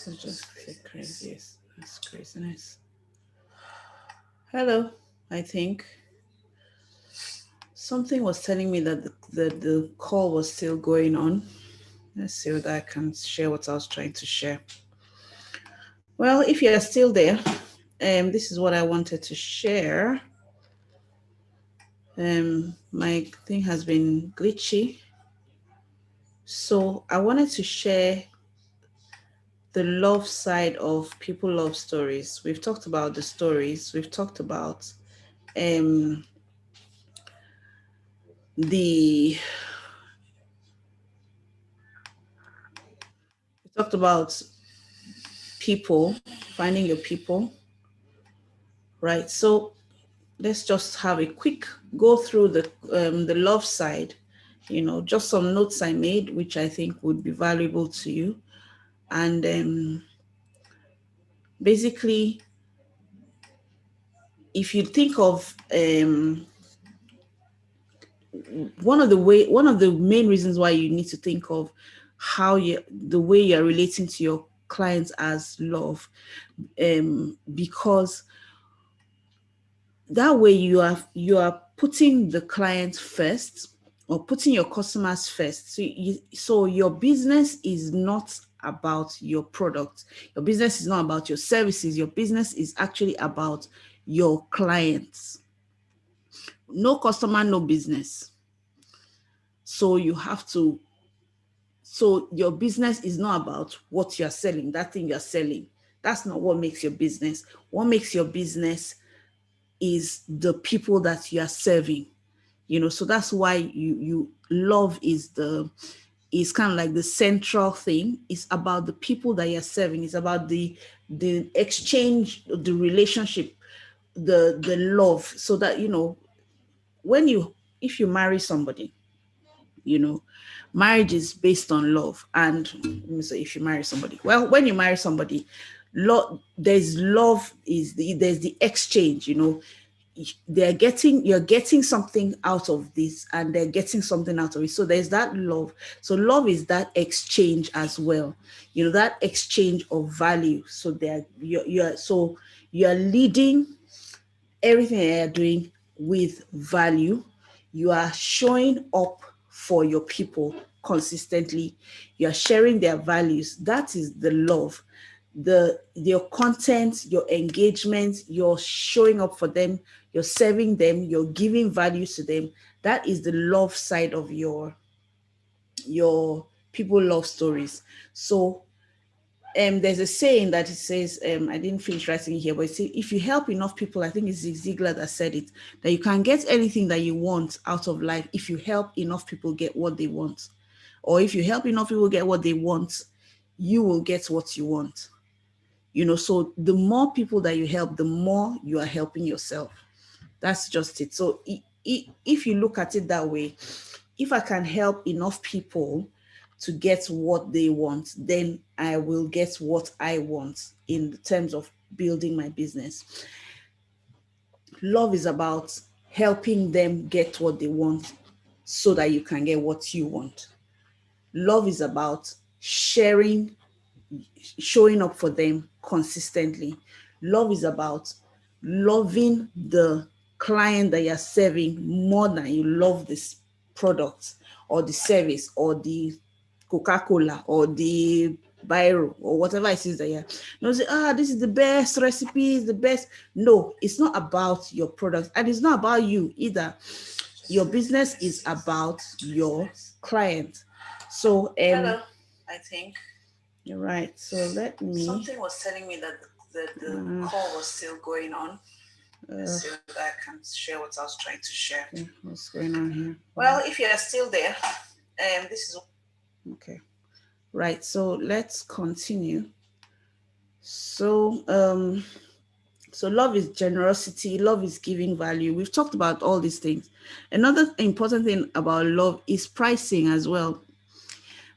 This is just the craziest. It's craziness. Hello, I think something was telling me that the call was still going on. Let's see whether I can share what I was trying to share. Well, if you're still there, this is what I wanted to share. My thing has been glitchy. So I wanted to share the love side of people love stories. We've talked about the stories. We've talked about we talked about people, finding your people, right? So let's just have a quick go through the love side, just some notes I made, which I think would be valuable to you. And basically, if you think of one of the main reasons why you need to think of the way you're relating to your clients as love, because that way you are putting the client first, or putting your customers first. So your business is not about your product. Your business is not about your services. Your business is actually about your clients. No customer, no business. So your business is not about what you're selling, that thing you're selling. That's not what makes your business. What makes your business is the people that you are serving. So that's why you love is kind of like the central thing. It's about the people that you're serving. It's about the exchange, the relationship, the love. So that if you marry somebody, marriage is based on love. And let me say, if you marry somebody, well, when you marry somebody, there's love, there's the exchange. You're getting something out of this, and they're getting something out of it. So there's that love. So love is that exchange as well, that exchange of value. So you're leading everything that you're doing with value. You are showing up for your people consistently. You are sharing their values. That is the love. Your content, your engagement, you're showing up for them, you're serving them, you're giving value to them. That is the love side of your people love stories. So there's a saying that it says, I didn't finish writing it here, but it says, if you help enough people, I think it's Zig Ziglar that said it, that you can get anything that you want out of life if you help enough people get what they want. Or if you help enough people get what they want, you will get what you want. So the more people that you help, the more you are helping yourself. That's just it. So if you look at it that way, if I can help enough people to get what they want, then I will get what I want in terms of building my business. Love is about helping them get what they want so that you can get what you want. Love is about showing up for them consistently. Love is about loving the client that you're serving more than you love this product or the service or the Coca-Cola or the Biro or whatever it is that you're say, this is the best recipe, is the best. No, it's not about your product, and it's not about you either. Your business is about your client. So hello, I think you're right. So let me. Something was telling me that the call was still going on. So that I can share what I was trying to share. Okay, what's going on here? Well, if you're still there, this is okay. Right. So let's continue. So so love is generosity. Love is giving value. We've talked about all these things. Another important thing about love is pricing as well.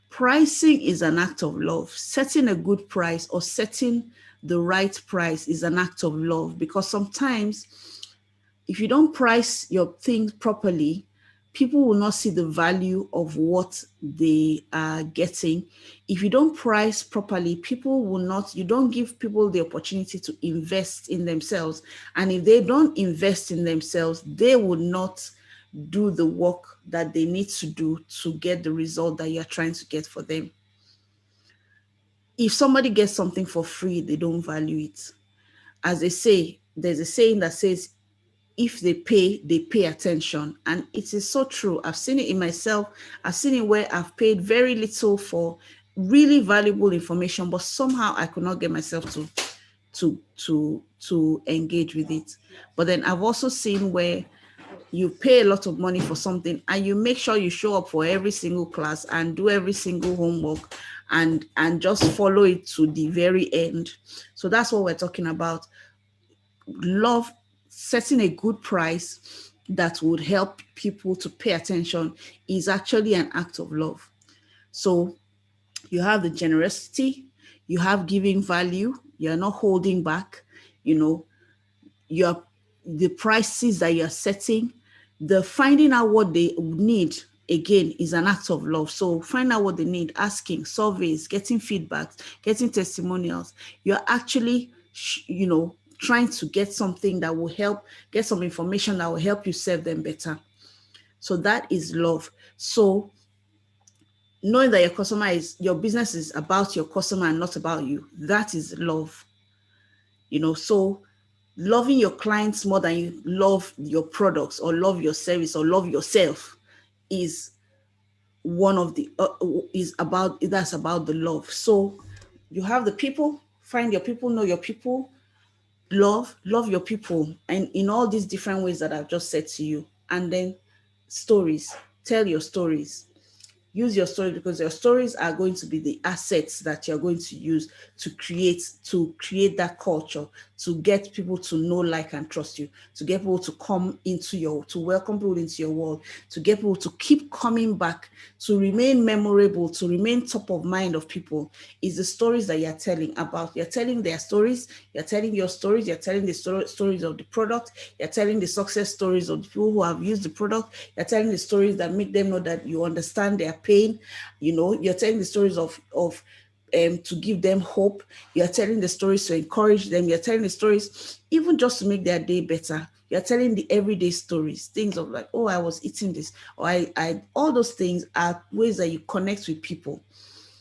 Pricing is an act of love. Setting a good price or setting the right price is an act of love, because sometimes if you don't price your things properly, people will not see the value of what they are getting. If you don't price properly, people will not, you don't give people the opportunity to invest in themselves. And if they don't invest in themselves, they will not do the work that they need to do to get the result that you're trying to get for them. If somebody gets something for free, they don't value it. As they say, there's a saying that says, if they pay attention. And it is so true. I've seen it in myself. I've seen it where I've paid very little for really valuable information, but somehow I could not get myself to engage with it. But then I've also seen where you pay a lot of money for something and you make sure you show up for every single class and do every single homework and just follow it to the very end. So that's what we're talking about. Love, setting a good price that would help people to pay attention, is actually an act of love. So you have the generosity, you have giving value, you're not holding back, you know, you're the prices that you're setting, the finding out what they need, again, is an act of love. So find out what they need, asking, surveys, getting feedbacks, getting testimonials. You're actually, trying to get something that will help, get some information that will help you serve them better. So that is love. So knowing that your business is about your customer and not about you, that is love. So loving your clients more than you love your products or love your service or love yourself is one of the that's about the love. So you have the people, find your people, know your people, love your people, and in all these different ways that I've just said to you. And then stories, tell your stories. Use your story, because your stories are going to be the assets that you're going to use to create that culture, to get people to know, like, and trust you, to get people to to welcome people into your world, to get people to keep coming back, to remain memorable, to remain top of mind of people. Is the stories that you're telling about. You're telling their stories, you're telling your stories, you're telling the stories of the product, you're telling the success stories of the people who have used the product, you're telling the stories that make them know that you understand their pain. You're telling the stories of to give them hope. You're telling the stories to encourage them. You're telling the stories even just to make their day better. You're telling the everyday stories, things of like, oh, I was eating this, or I all those things are ways that you connect with people.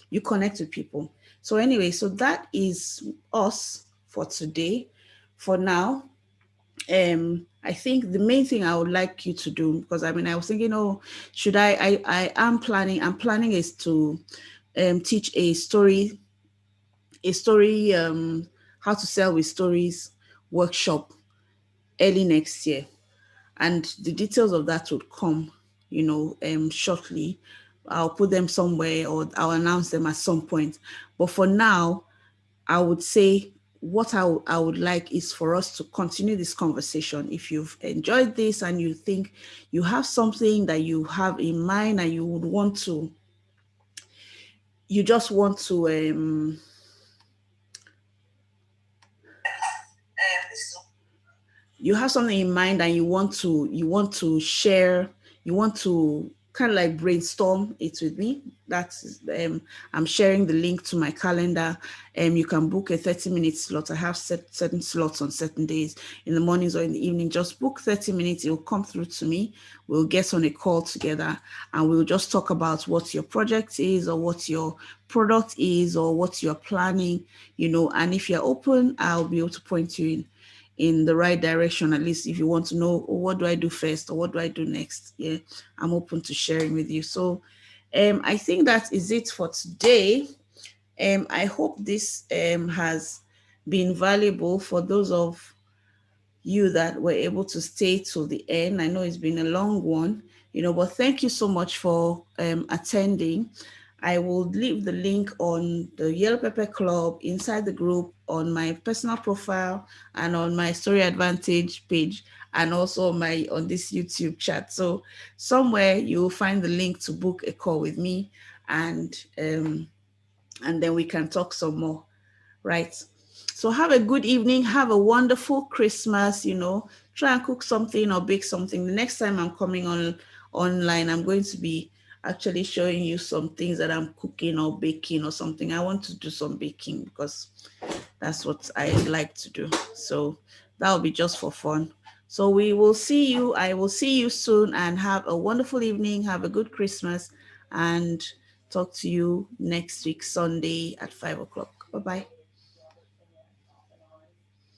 You connect with people. So anyway, so that is us for today. For now, I think the main thing I would like you to do, because I was thinking, oh, should I'm planning is to teach a story, how to sell with stories workshop early next year. And the details of that would come, shortly. I'll put them somewhere or I'll announce them at some point. But for now, I would say what I would like is for us to continue this conversation. If you've enjoyed this and you think you have something that you have in mind and you just want to, you have something in mind and you want to share, you want to kind of like brainstorm it with me, that's I'm sharing the link to my calendar. You can book a 30-minute slot. I have certain slots on certain days in the mornings or in the evening. Just book 30 minutes, it will come through to me. We'll get on a call together and we'll just talk about what your project is or what your product is or what you're planning, and if you're open, I'll be able to point you in the right direction. At least if you want to know, oh, what do I do first or what do I do next? Yeah, I'm open to sharing with you. So I think that is it for today. I hope this has been valuable for those of you that were able to stay till the end. I know it's been a long one, but thank you so much for attending. I will leave the link on the Yellow Pepper Club inside the group, on my personal profile, and on my Story Advantage page, and also on this YouTube chat. So somewhere you will find the link to book a call with me, and then we can talk some more, right? So have a good evening. Have a wonderful Christmas. Try and cook something or bake something. The next time I'm coming online. I'm going to be actually showing you some things that I'm cooking or baking or something. I want to do some baking because that's what I like to do. So that will be just for fun. So we will see you. I will see you soon, and have a wonderful evening. Have a good Christmas, and talk to you next week, Sunday at 5 o'clock. Bye-bye.